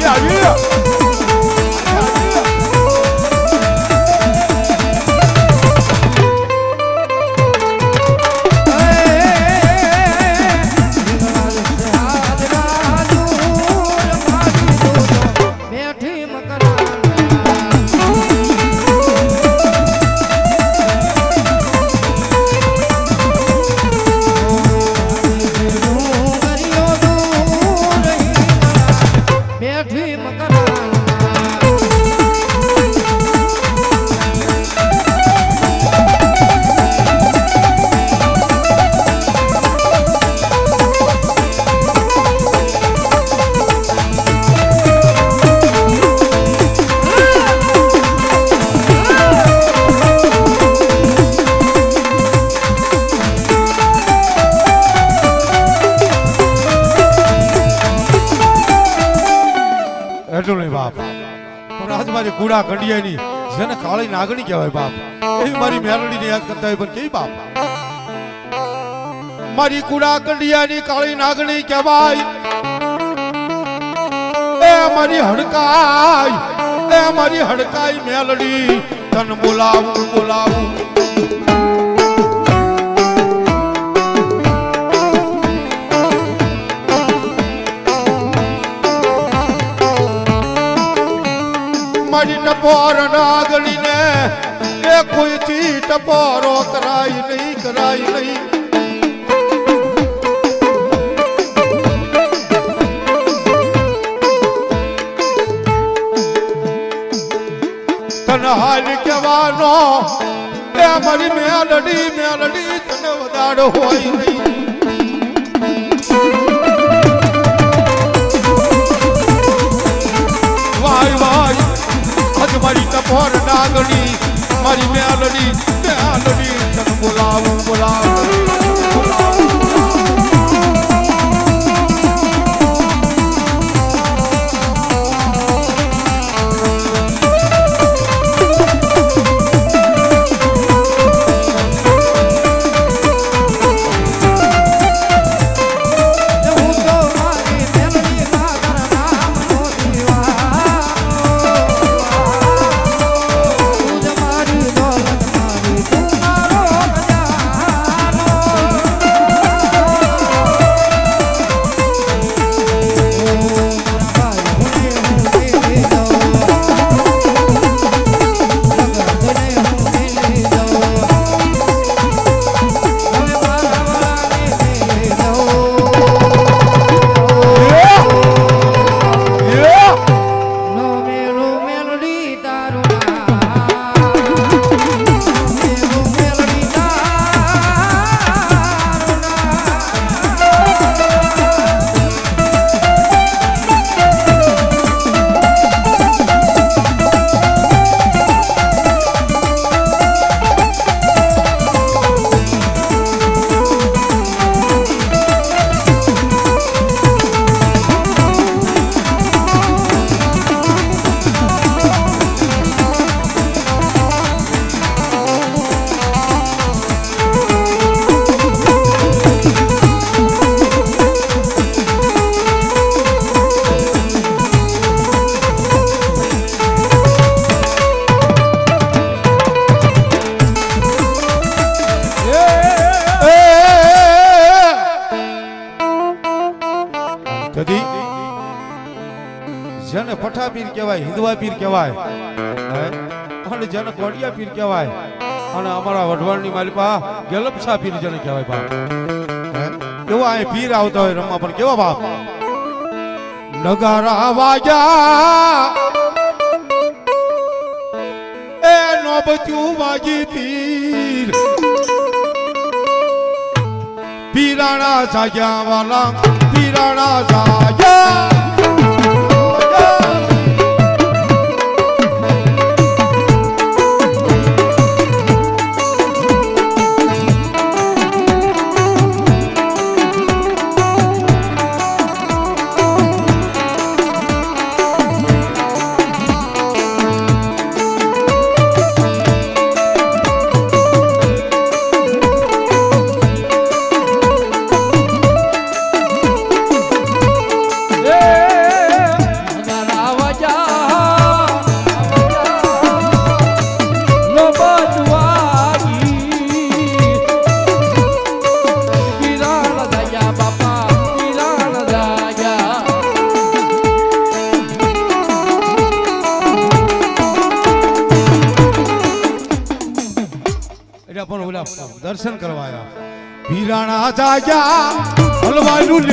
આવી આવી કુડા કંડિયાની જેને કાળી નાગણી કહેવાય બાપ એ મારી મેલડીને યાદ કરતા હોય પણ કેવી બાપ મારી કુડા કંડિયાની કાળી નાગણી કહેવાય એ મારી હડકાઈ મેલડી તન બોલાવું બોલાવું મારી ટપોર નાગણી ને એ કોઈથી ટપોરો કરાય નહીં તને હાલ કહેવાનો એ મારી મેલડી તને વધારો હોય નહીં. વાય મારી ટપોર નાગણી મારી મેલડી તને બોલાવું મઠા પીર કહેવાય, હિંદવા પીર કહેવાય, હે? અને જેને કોડિયા પીર કહેવાય, અને અમારા વઢવાણની માલિપા ગેલપસા પીર જેને કહેવાય બાપ, હે? એવા અહીં પીર આવતા હોય રમવા, પણ કેવા બાપ નગારા વાગ્યા એ નોબત્યું વાગી પીર પીરાણા જાગ્યા વાલા પીરાણા જાગ્યા દર્શન કરવા પીરાણા જાગ્યા હલવાયું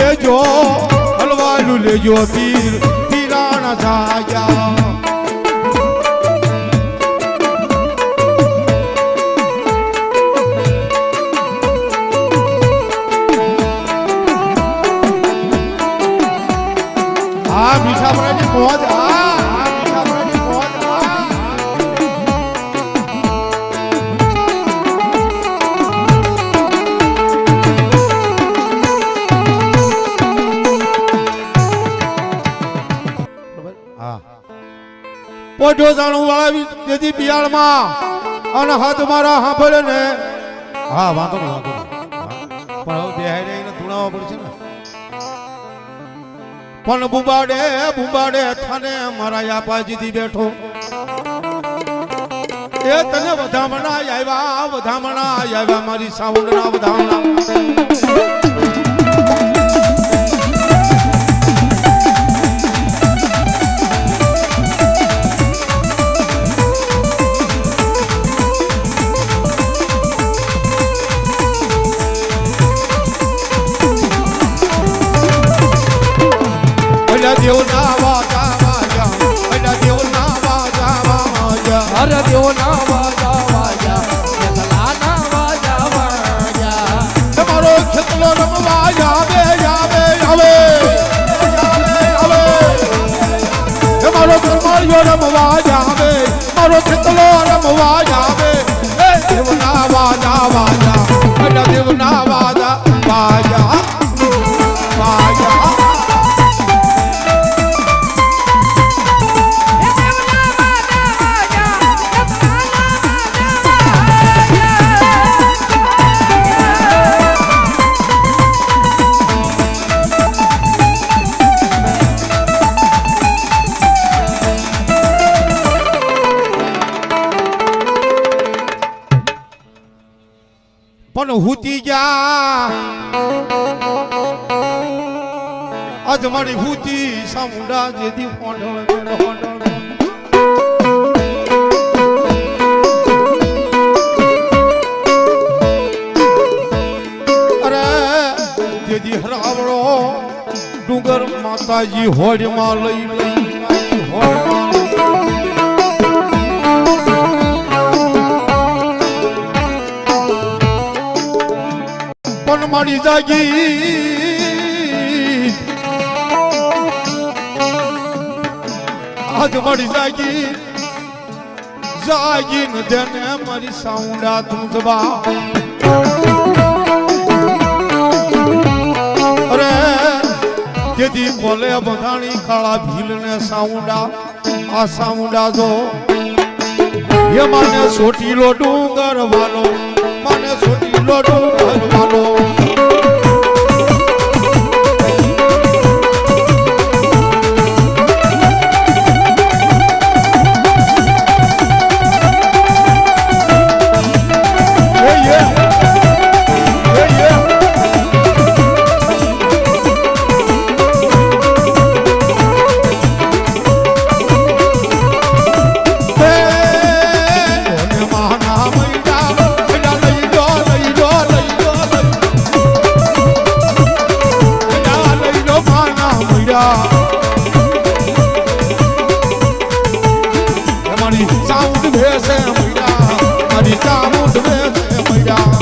લેજો પીર પીરાણા જાગ્યા આ મીઠાપરાની મોજ પોઢો જાણું વાળા તેથી બિયાળમાં અને હાથ મારા સાંભળે ને હા વાંધો નહીં પણ હવે બેહાઈ રહીને ધૂણાવવા પડશે ને પણ બુબાડે થાને મારા યાપાજીથી બેઠો એ તને વધામણા આવ્યા મારી સાઉન્ડના વધામણા દેવના વાજા વાજા દેવના વાજા વાજા અરે દેવના વાજા વાજા ખેતલાના વાજા વાજા તમારો ખેતલો રમવા આવે તમારો કમાળિયો રમવા આવે મારો ખેતલો રમવા આવે એ દેવના વાજા વાજા દેવના વાજા વાજા વાજા પણ હુતી ગયા આજ મારી હુતી સામુંડા જેથી હોંડળ અરે જેથી હરાવડો ડુંગર માતાજી હોડમાં લઈ હોડમાં મારી જાગી આજ મારી જાગી ને તેને મારી સાઉન્ડા તુંજબા અરે જેથી બોલે બધાણી કાળા ભીલ ને સાઉન્ડા આ સાઉન્ડા જો એ માને સોટીલો ડુંગર વાલો માને સોટીલો ડુંગર વાલો મળ્યા મારી ચામુંડ ભેસે મળ્યા મારી ચામુંડ ભેસે મળ્યા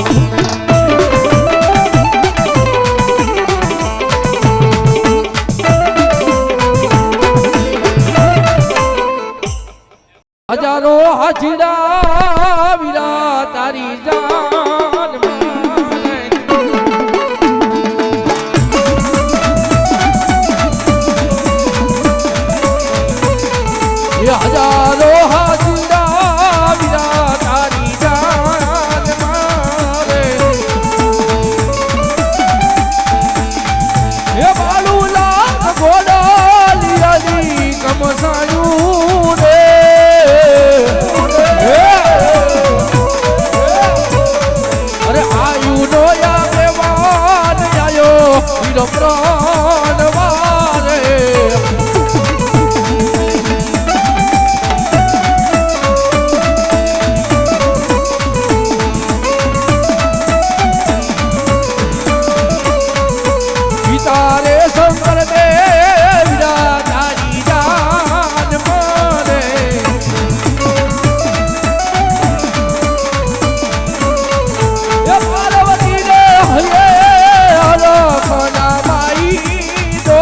હજારો હાજીડા વીરા તારી જાન માને એ હજારો હાજીડા વીરા તારી જાન માને એ બાલુલા ગોડાલિયાની કમસાયું રે અરે આયુ નો આગેવાન આયો વીરો પ્રાણ વારે પિતારે શંકર દેવરા તારી જાન માને એ પાર્વતી રે હરે હરખના માઈ દો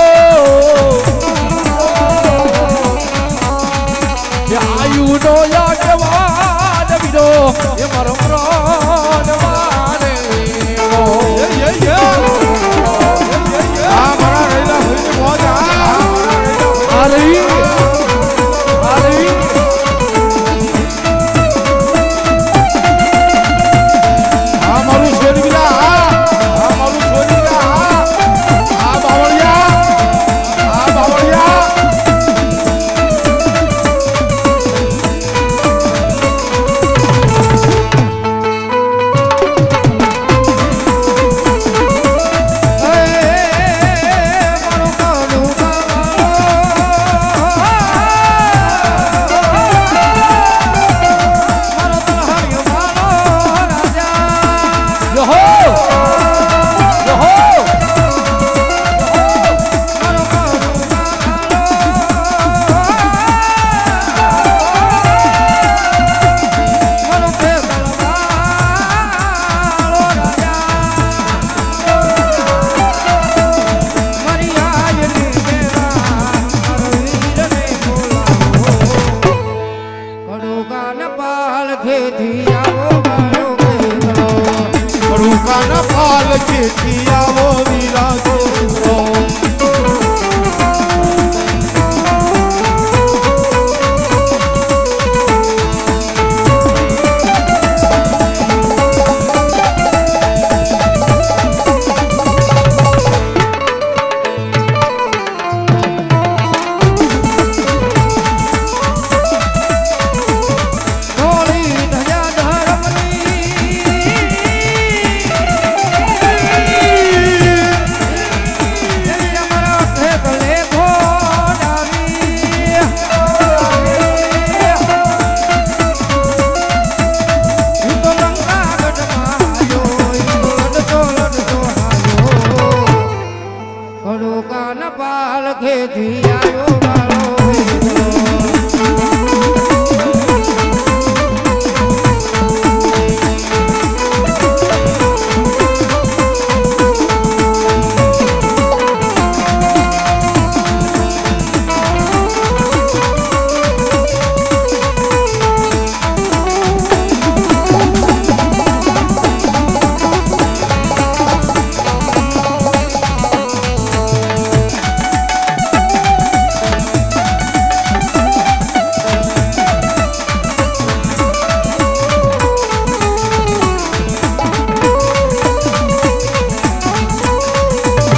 એ આયુ નો આગેવાન વીરો એ મારો પ્રાણ માને આ મારા રહેલા હોઈને મોજ આ મારા રહેલા આરવી આરવી આ મારું છોડીલા આ મારું છોડીલા આ બાવળિયા રૂકાના પાલ ખેતી આવો વીરા છોકરો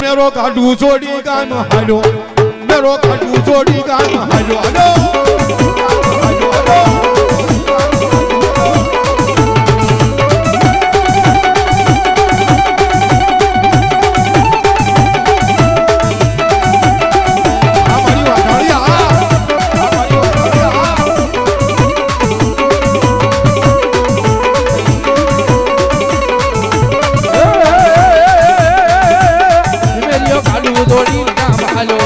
મેરો કાઢું જોડી ગામ હાલો મેરો કાઢું જોડી ગામ હાલો હાલો હાલો હાલો મેરિયો કાઢું દોડી કામ હાલો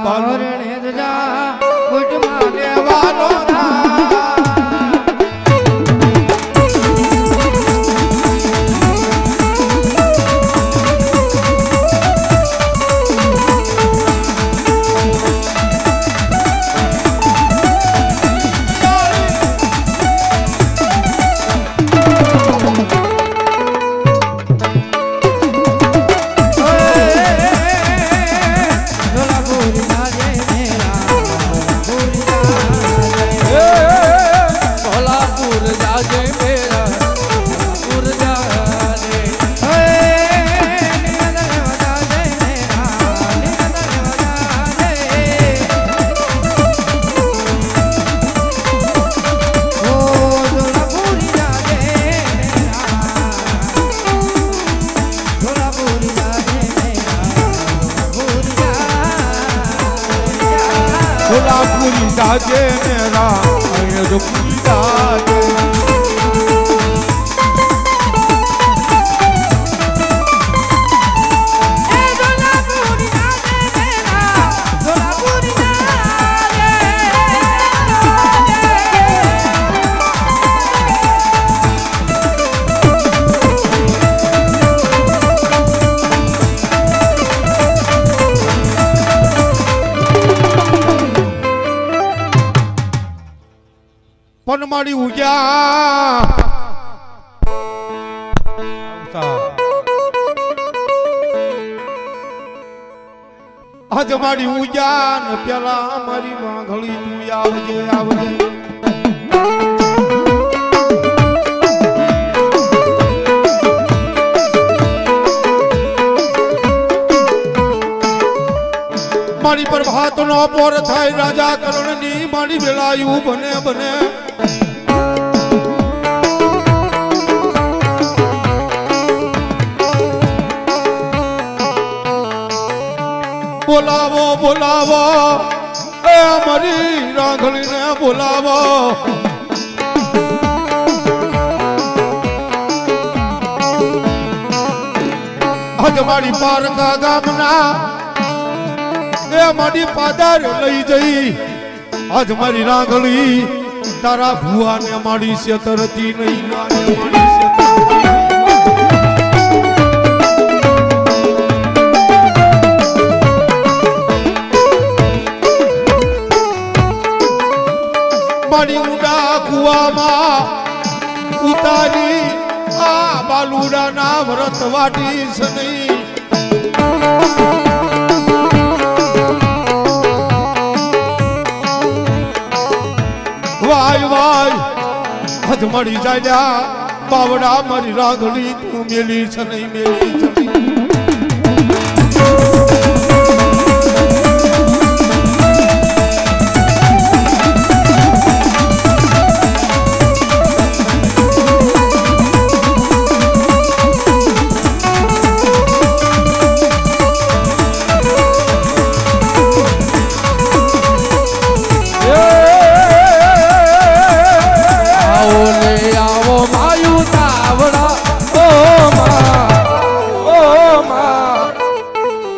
બાલો હરણે જા કુટમાં દેવાનો પૂરી જાજે મેરા અહીંયા જો પૂરી જાજે પનમાડી ઉગ્યા આજ મારી ઉગ્યા ને પેલા મારી વાઘળી તું આવજે આવજે મારી પર ભાત નો પોર થાય રાજા કરણ ની મારી વેલાયું બને બને બોલાવો બોલાવો એ મારી રાંગળીને બોલાવો આજ મારી પારકા ગામના એ મારી પાદર લઈ જઈ આજ મારી રાંગળી તારા ભુવાને મારી શેતરતી નહીં મારી શેતરતી મારી ઊંડા કુવામાં ઉતારી આ બાલુડાના વ્રત વાટીશ નહીં વાય વાય હજ મળી જાય બાવડા મારી રાગડી તું મેલી છે નહીં મેલી છે નહીં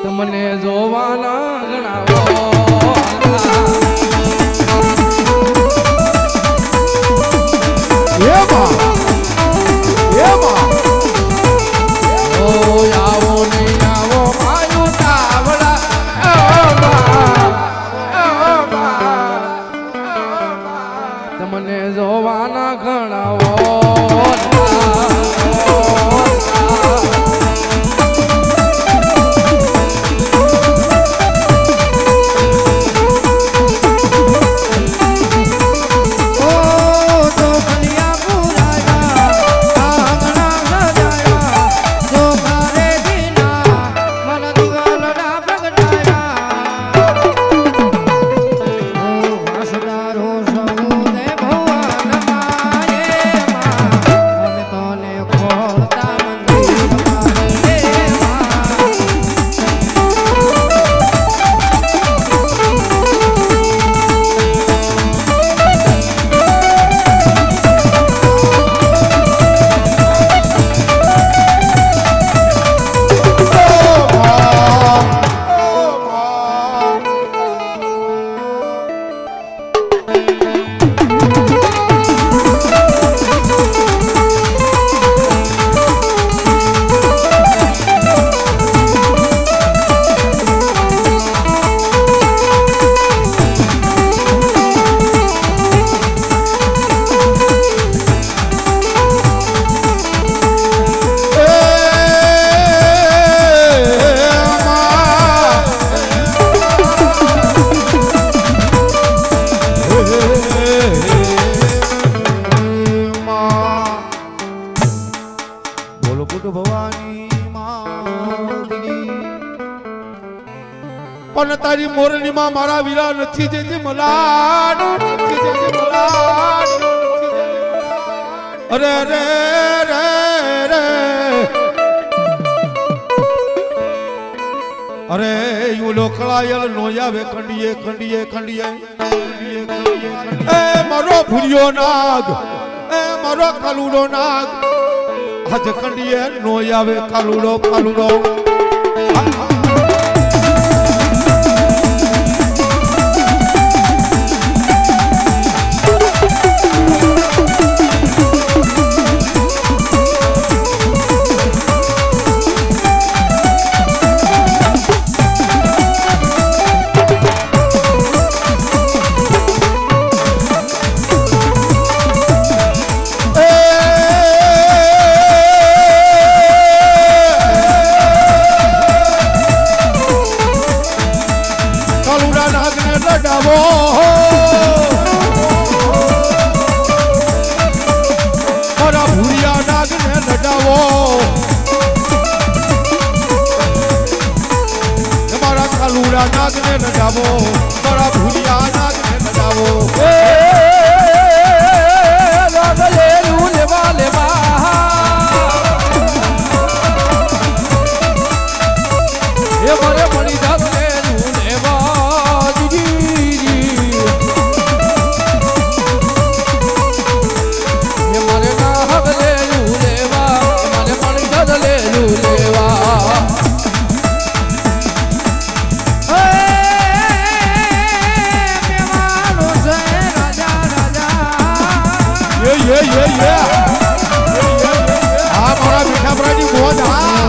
તમને જોવાના ગણાવો આવો ને આવો માયું તાવડા તમને જોવાના ગણાવો પણ તારી મોરણીમાં મારા વીરા નથી જેથી મલાડ નથી જેથી મલાડ અરે રે રે રે અરે યુ લોકળાયલ નો આવે ખંડીએ ખંડીએ ખંડીએ એ મારો ભૂરિયો નાગ એ મારો કાલુડો નાગ આજ ખંડીએ નો આવે કાલુડો કાલુડો નાગને લગાવો મારા ભૂલિયા નાગને લગાવો નાગ લેલું લેવા લેવા એ મારે મળી જાત લેલું લેવા દીદી એ મારે નાગ લેલું લેવા મારે મળી જાત લેલું લેવા હા મારા મીઠા પ્રાણી મોજ હા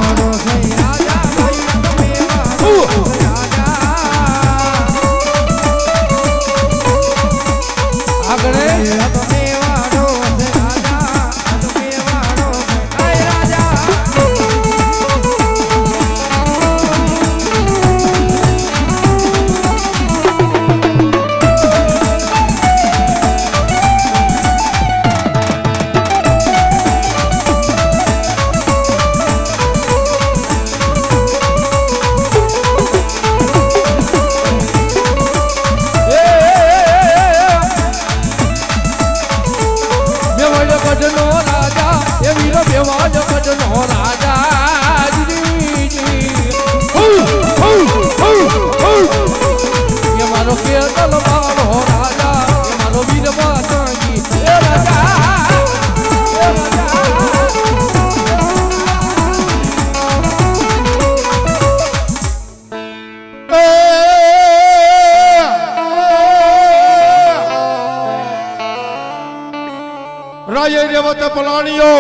રાય રેવત પલાણીઓ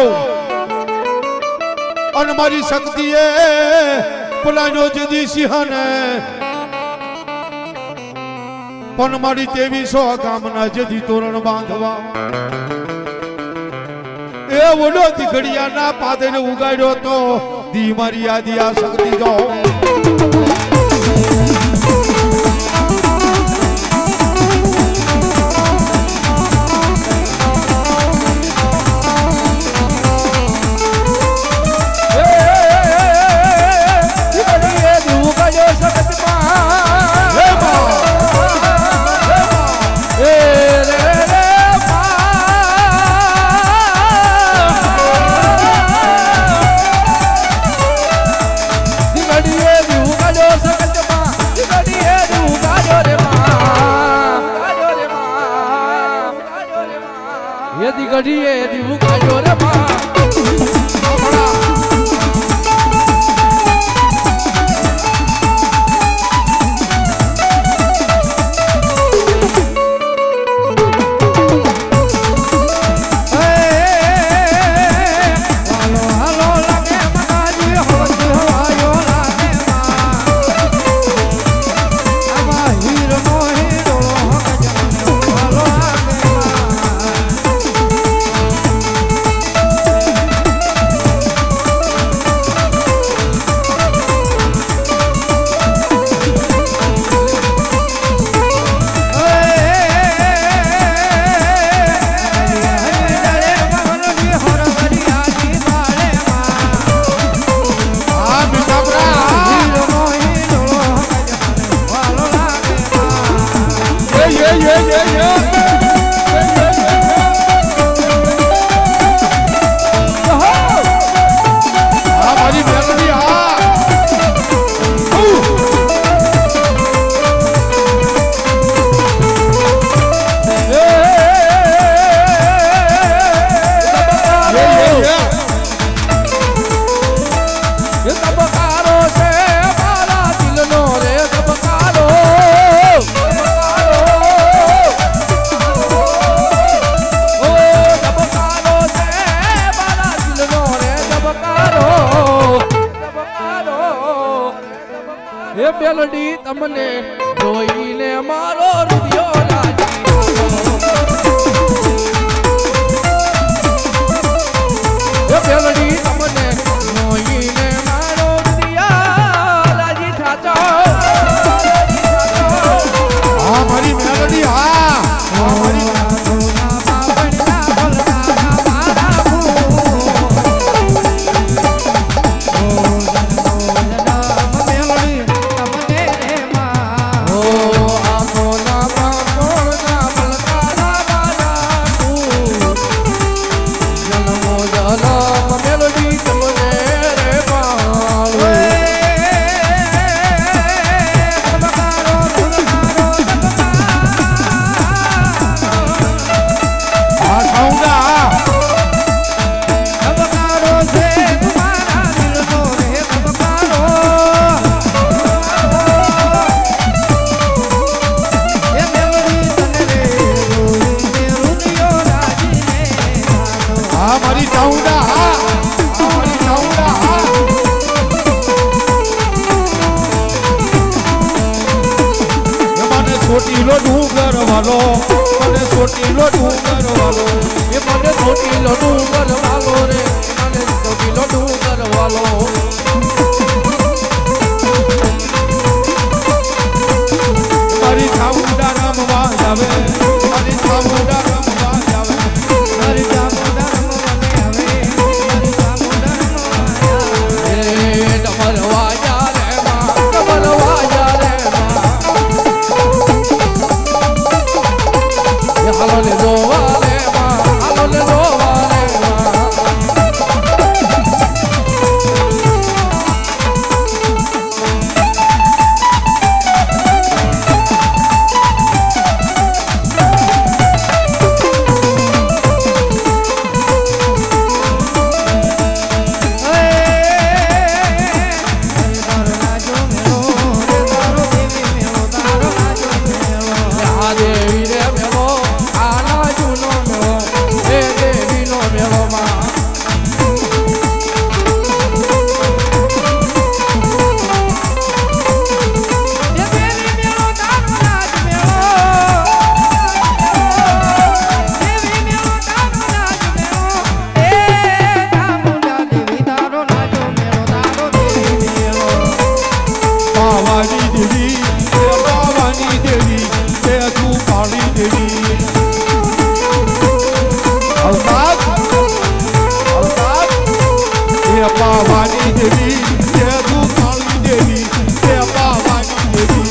અને મારી શક્તિએ પલાણ્યો જદી સિંહને પણ મારી 2300 ગામના જદી તોરણ બાંધવા એ ઓલો દીકડિયાના પાદરે ઉગાડ્યો તો દી મારી યાદી આ શક્તિ જો ઘડીએ દીવું કાઢો રે બા એ બેલડી તમને જોઈને મારો હૃદયો રાજી એ બેલડી તમને જોઈને મારો હૃદયો રાજી થાતો હા મારી મેલડી હા મારી ચોટીલો ડુંગર વાલો મને ચોટીલો ડુંગર વાલો એ મને ચોટીલો ડુંગર વાલો રે મને ચોટીલો ડુંગર વાલો મારી ચામુંડા રમવા આવે મારી ચામુંડા રમવા આવે મારી ચામુંડા રમવા આવે મારી ચામુંડા રમવા આવે એ ડમરવા જા રે માં ડમરવા જા રે માં હાલો ને જોવા રે માં હાલો ને જોવા રે માં આ દેવી રે મેલો આના જૂનો મેલો એ દેવીનો મેલો માં પાવાની દેવી પાવાની દેવી તે તું પાણી દેવી અવતાર અવતાર એ પાવાની દેવી તે તું પાણી દેવી તે પાવાની દેવી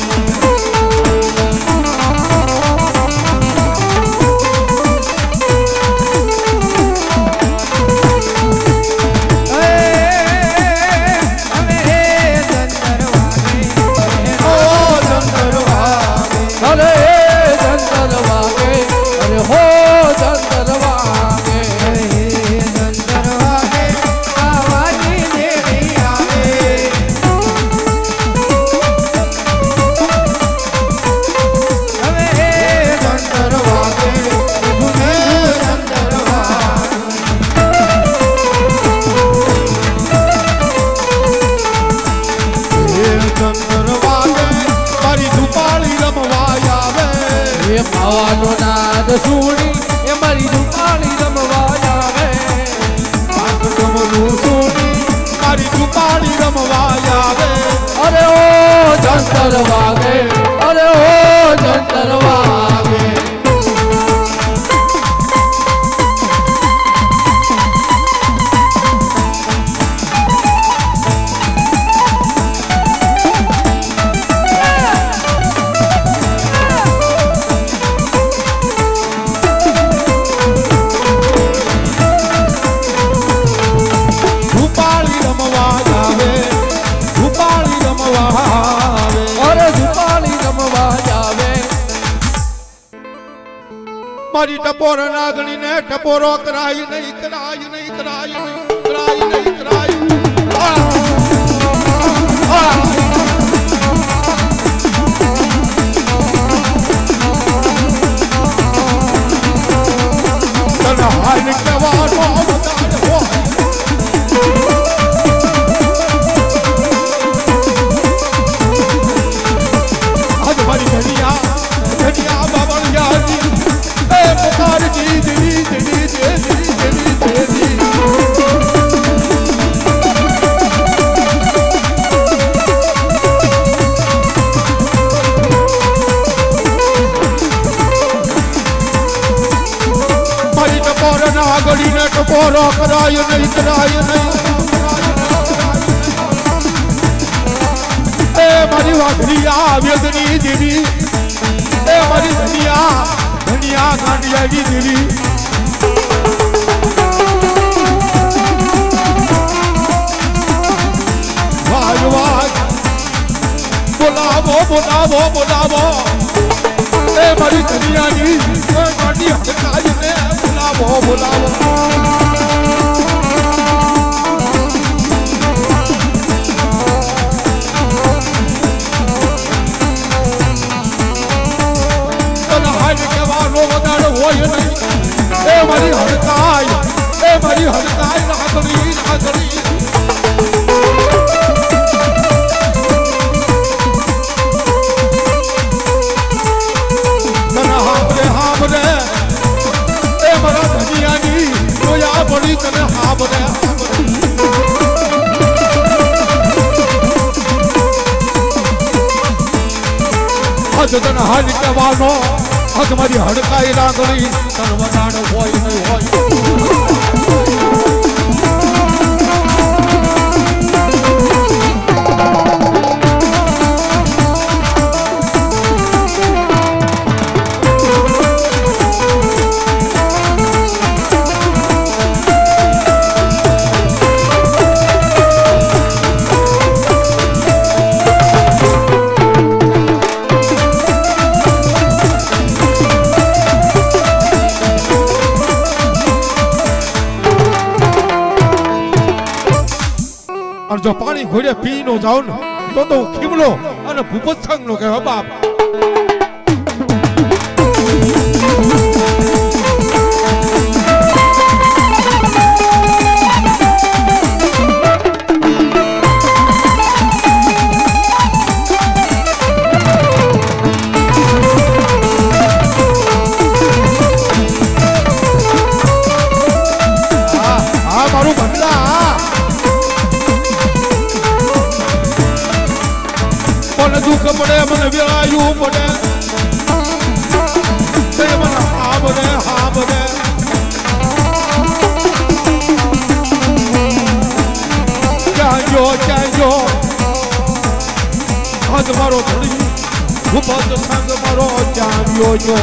અરે જંતર વાગે અરે હો જંતર વાગે એ પાવાનો નાદ સુણી એ મારી દુપાળી રમવા આવે મારી દુપાળી રમવા આવે અરે ઓ જંતર વાગે અરે ઓ જંતર વાગે દુપાળી રમવા આવે દુપાળી રમવા આવે અરે દુપાળી રમવા આવે મારી ટપોર નાગણી ને ટપોરો કરાય નહીં કરાય નહીં કરાય નહીં કરાય નહીં કરાય તને હાલ કહેવાનો અવતાર હોય આગળીને ટકોરો કરાય નહીં કરાય નહીં એ મારી વાઘરી આ વેદની દેવી એ મારી ધનિયા ગાંડિયાની દેવી વાઘ વાઘ બોલાવો બોલાવો બોલાવો એ મારી ધનિયાની ગાંડી હડકાઈને બોલાવો બોલાવો હોય નહીં એ મારી હડકાઈ નાગરી તને હાંભરે એ મારા ધનિયાની જોયા પડી તને હાંભરે હજ તને હાલ કહેવાનો હજ મારી હડકાઈ નાગરી તન વડાણ હોય નહીં હોય જો પાણી ઘોડે પી નો જાવ ને તો ખીમલો અને ભૂપત સંગ નો કહેવાય બાપ મારું ભંડા મને દુઃખ પડે મને વેળાયું પડે તે મને હા બને ક્યાં ગયો આજ મારો ધણી ભૂપત સંગ મારો ક્યાં ગયો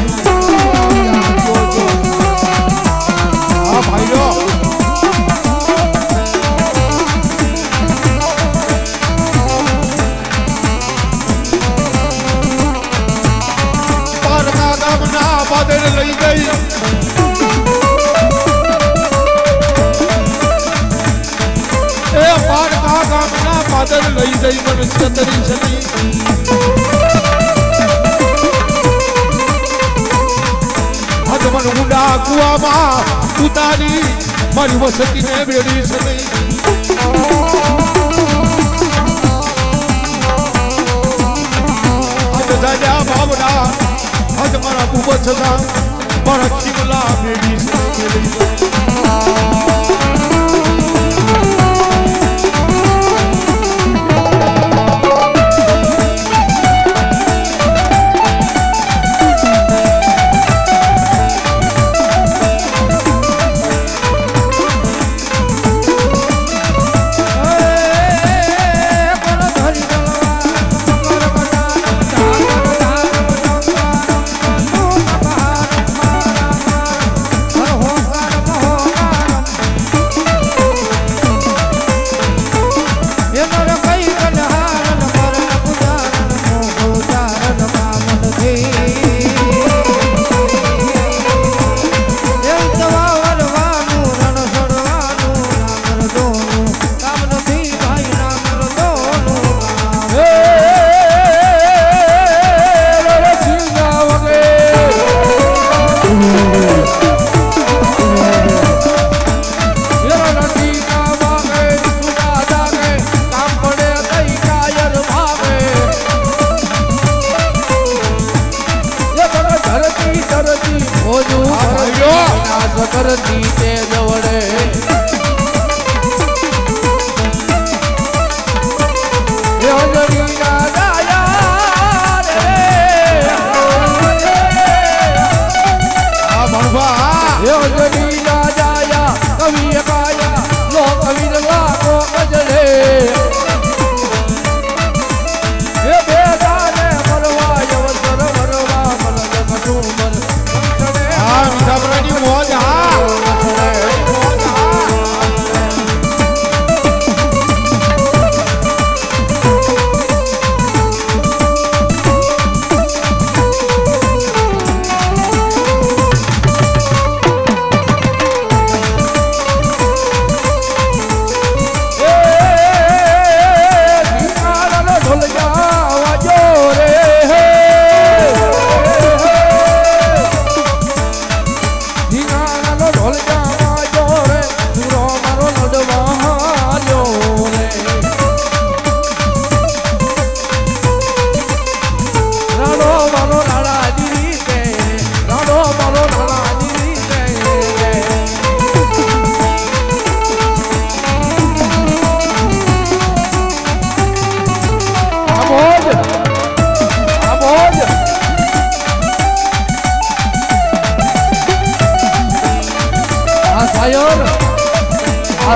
હા ભાઈઓ પાદર લઈ ગઈ એ પારકા ગામના પાદર લઈ ગઈ મનુષ્ય તરી સની હજ મન ઊંડા કુવામાં ઉતારી મારી વસતીને બેડી સની હજ દાદા બાબડા હજ મારા ભૂપત છતાં મારા ખીમલા બેડી કરતી તે જવડે યોજની રાજા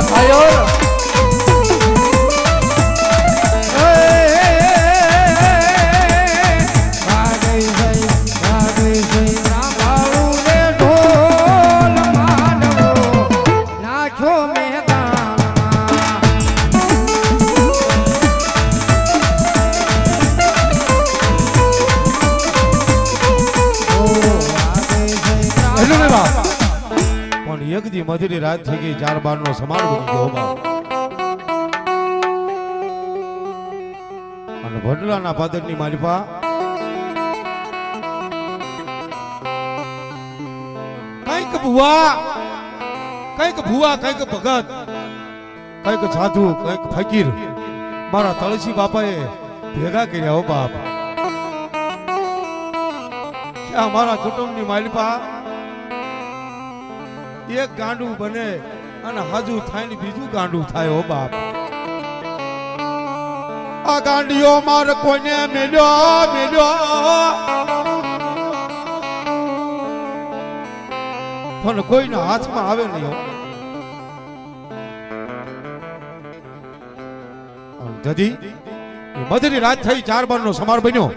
થાયો એક દી મધુરી રાત થઈ ગઈ 4-12 નો સમાન બની ગયો બાપ અને ભંડલાના પાદરની માલિપા કઈક ભુવા કઈક ભગત કઈક સાધુ કઈક ફકીર મારા તળસી બાપાએ ભેગા કર્યા હો બાપ કે અમારા કુટુંબની માલિપા એક ગાંડું બને અને હાજુ થાય ને બીજું ગાંડું થાય હો બાપ આ ગાંડીઓ માર કોઈને મેલ્યો પણ કોઈના હાથમાં આવે નહીં હો જદી મધરી રાત થઈ 4-12 નો સમાર બન્યો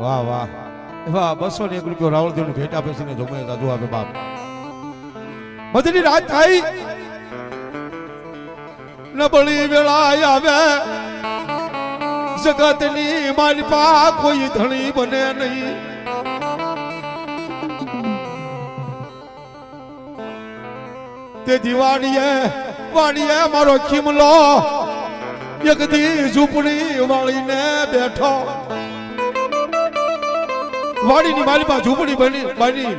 વાહ વાહ એવા 201 રૂપિયો રાવળદેવ ની ભેટ આપે છે ને જમે દાદુ આપે બાપ મધની રાત થાય નબળી વેળા આવે જગતની માલિપા કોઈ ધણી બને નહીં તે વાડીએ મારો ખીમલો એક દી ઝૂંપડી વાળીને બેઠો વાડીની માલિપા ઝૂંપડી બની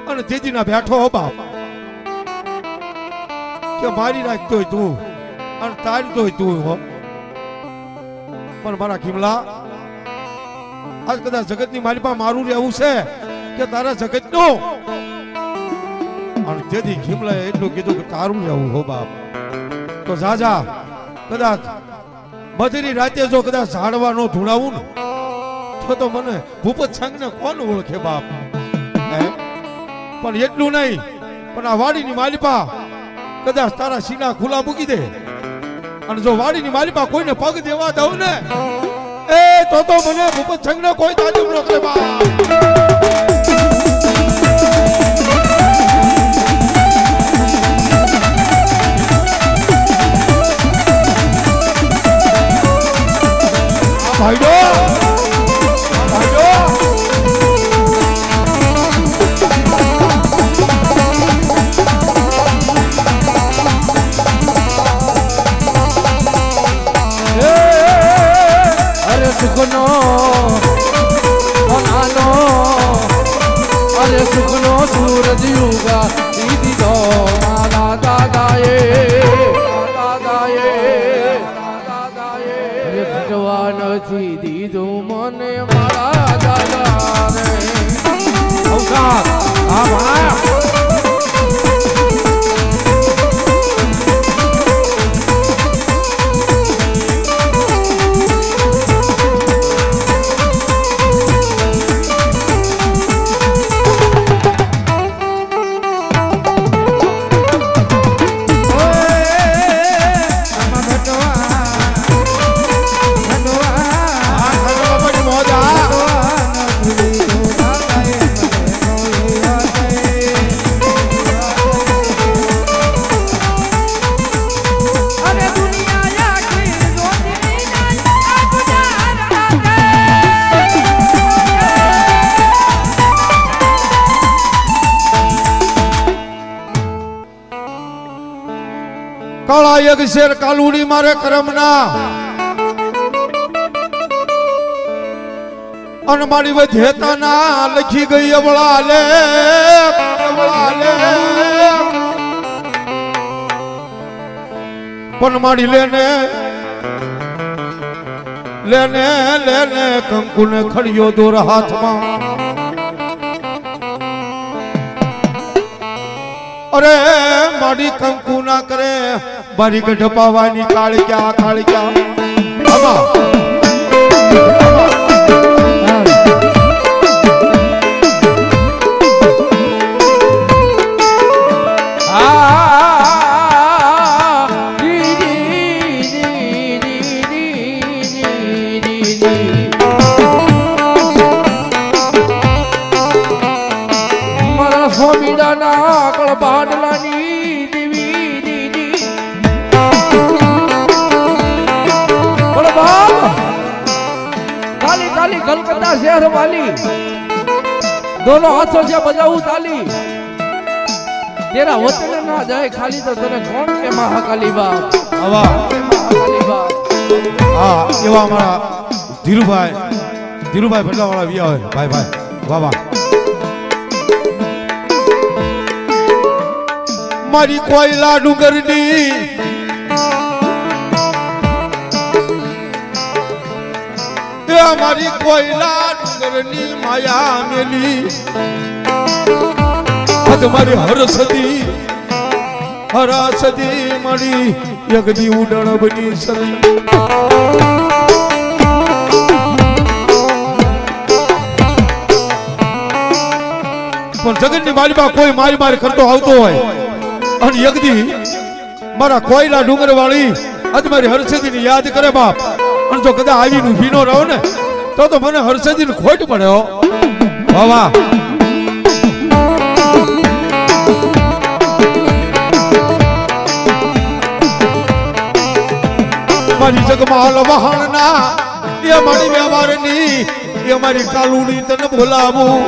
અને તેજીના બેઠો બાપ કે મારી રાખતો તું અને તારતો તું હો પણ મારા ખીમલા આજ કદાચ જગતની માલિપા મારું રહેવું છે કે તારા જગતનું અને તેથી ખીમલાએ એટલું કીધું કે તારું રહેવું હો બાપ તો જાજા કદાચ મધરી રાતે જો કદાચ ઝાડવા નો ધૂણાવું ને તો મને ભૂપત સંઘ ને કોણ ઓળખે બાપ પણ એટલું નહીં પણ આ વાડીની માલિપા કદાચ તારા સીના ખુલ્લા મૂકી દે અને જો વાડીની માલિપા કોઈને પગ દેવા દઉં ને એ તો મને ભૂપત સંઘ ને કોઈ તાજુબ ન કરે બાપ ભાઈડો સુખનો નાનો અરે સુખનો સૂરજ યુગા દીધો મારા દાદાએ ભગવાનથી દીધું મને મારા દાદાને અવકાશ આ ભાઈ કાળા એક શેર કાલુડી મારે કરમના અને મારી વધેતાના લખી ગઈ અવળા લે પણ મારી લેને કંકુને ખડિયો દોર હાથમાં અરે મારી કંકુ ના કરે બારી ગઢપાવાની કાળિયા कलकत्ता शहर वाली दोनों हाथों से बजाऊं ताली तेरा वतन ना जाए खाली तो तने कौन के महाकाली बाप આવા महाकाली बाप હા એવા અમારા ધીરુભાઈ ભટલાવાળા વિયા હોય ભાઈ વાહ વાહ મારી કોયલા ડુંગરની એ મારી કોયલા ડુંગરની માયા મેલી આજ મારી હરસદી મારી યગદી ઉડણ બની સરી પણ જગતની માલિકા કોઈ મારી કરતો આવતો હોય અને યગદી મારા કોયલા ડુંગર વાળી આજ મારી હરસદીની યાદ કરે બાપ અને જો કદાચ આવીને ઊભી ન રહો ને તો મને હરસદીને ખોટ પડે હો વાહ મારી જગમાલ વહાણના એ મારી વ્યવહારની એ મારી કાલુની તને બોલાવું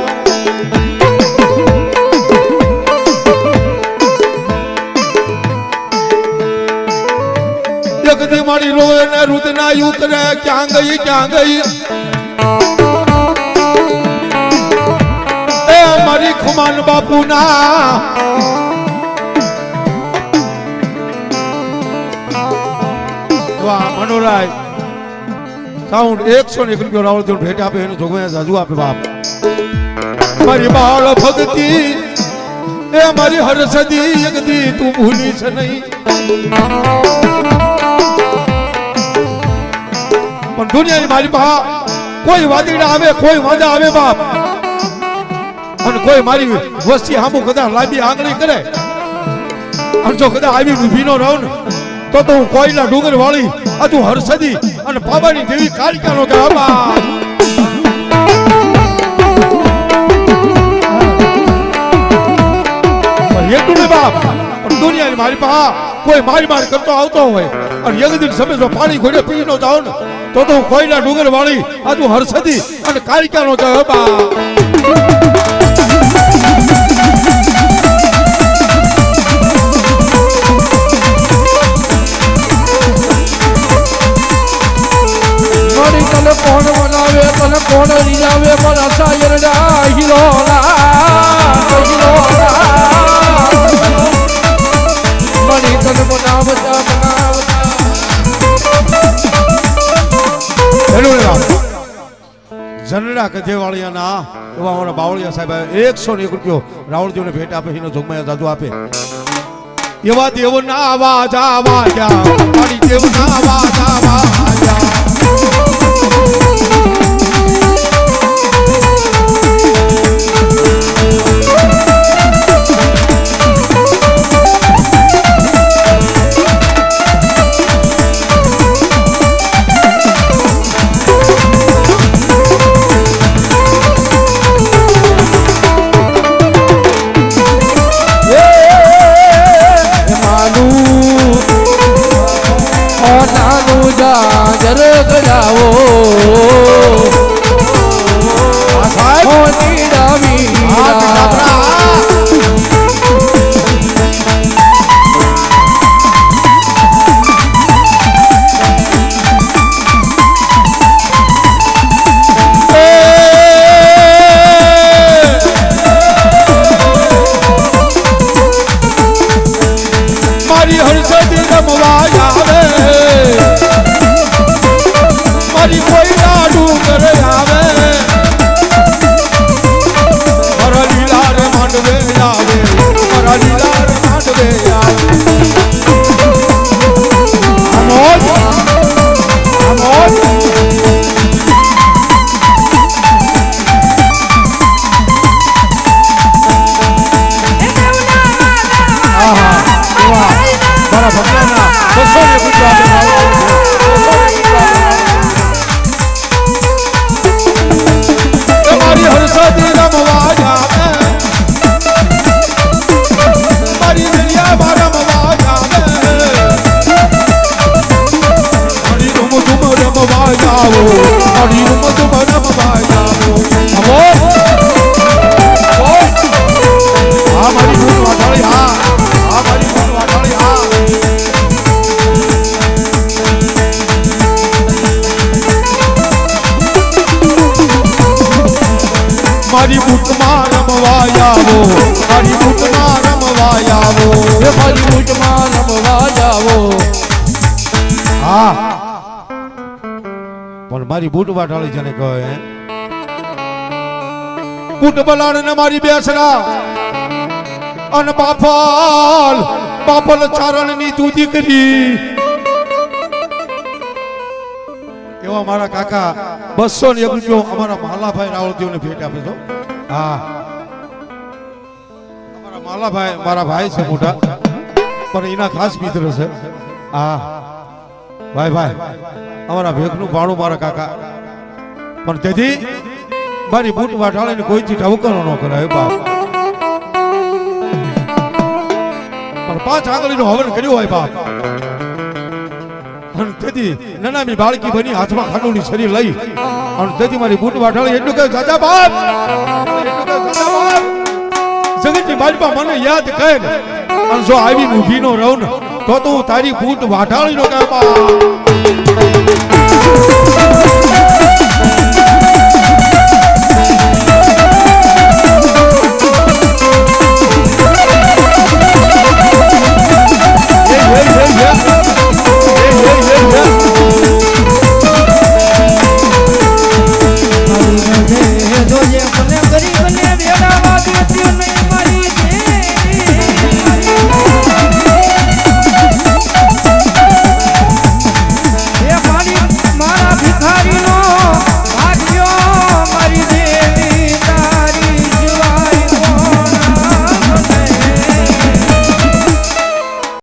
જગદી મારી રોવે ને રુદના યુ કરે ક્યાં ગઈ એ મારી ખુમાન બાપુના મનોરાય સાઉન્ડ 101 રૂપિયા રાવળ દેવ ભેટ આપે એને જોગવાયા જાજુ આપે બાપ મારી બાળ ભક્તિ એ મારી હરસદી યગદી તું ભૂલી છે નહીં પણ દુનિયાની મારી પા કોઈ વાદીડા આવે કોઈ વાંદા આવે બાપ અને કોઈ મારી વસ્તી હામું કદાચ લાંબી આંગળી કરે અને જો કદાચ આવી ઊભી ન રહો ને તો હું કોઈલા ડુંગર વાળી આ તું હરસદી અને બાબાની દેવી કાલિકાનો કે આબા એટલું ને બાપ પણ દુનિયાની મારી પા કોઈ મારી કરતો આવતો હોય અને યગદીન સમય પાણી ઘોડે પી નો જાવ ને તો હું કોઈલા ડુંગર વાળી આ તું હરસદી અને કાલિકાનો કે આબા તને કોણ બનાવે તને કોણ રીઝાવે પણ અસાયરડા મણી તને બનાવતા જનડા કજેવાળિયાના એવા અમારા બાવળિયા સાહેબ 101 રૂપિયો રાવળજીને ભેટ આપે એનો જોગમાયા જાજુ આપે એવા દેવના આવાજ આવાજા મારી દેવના આવાજ આવાજા જર ગડાવો મારી હરસદી રમવા આવે મારી કોઈલા ડુંગર આવે હર લીલા રે માંડ રમવા જાવો મારી ઉમદમાં રમવા જાવો હા મારી ભૂત વાટાળી હા હા મારી ભૂત વાટાળી હા મારી બૂટમાં રમવા આવો મારી બૂટમાં રમવા આવો એ મારી બૂટમાં રમવા જાવો હા પણ મારી બૂટ વાટાળી જેને કહે હે બૂટ બલાડ ને મારી બેસરા અને પાપલ ચારણ ની તું દીકરી એવા મારા કાકા 201 રૂપિયો અમારા માલાભાઈ રાવળદેવ ને ભેટ આપે છો હા અમારા માલાભાઈ મારા ભાઈ છે મોટા પણ એના ખાસ મિત્ર છે હા ભાઈ ભાઈ અમારા ભેગનું ભાણું મારા કાકા પણ તેથી મારી બૂટ વાટાળીને કોઈથી ઠાવકરો ન કરાય બાપ પણ 5 આંગળીનો હવન કર્યો હોય બાપ અને તેથી નાનામી બાળકી બની હાથમાં ખાંડુની છરી લઈ અને તેથી મારી બૂટ વાટાળી એટલું કહે દાદા બાપ જગતની બાજુમાં મને યાદ કર અને જો આવી ઊભી નો રહું ને તો હું તારી બૂટ વાટાળી નો કહે બાપ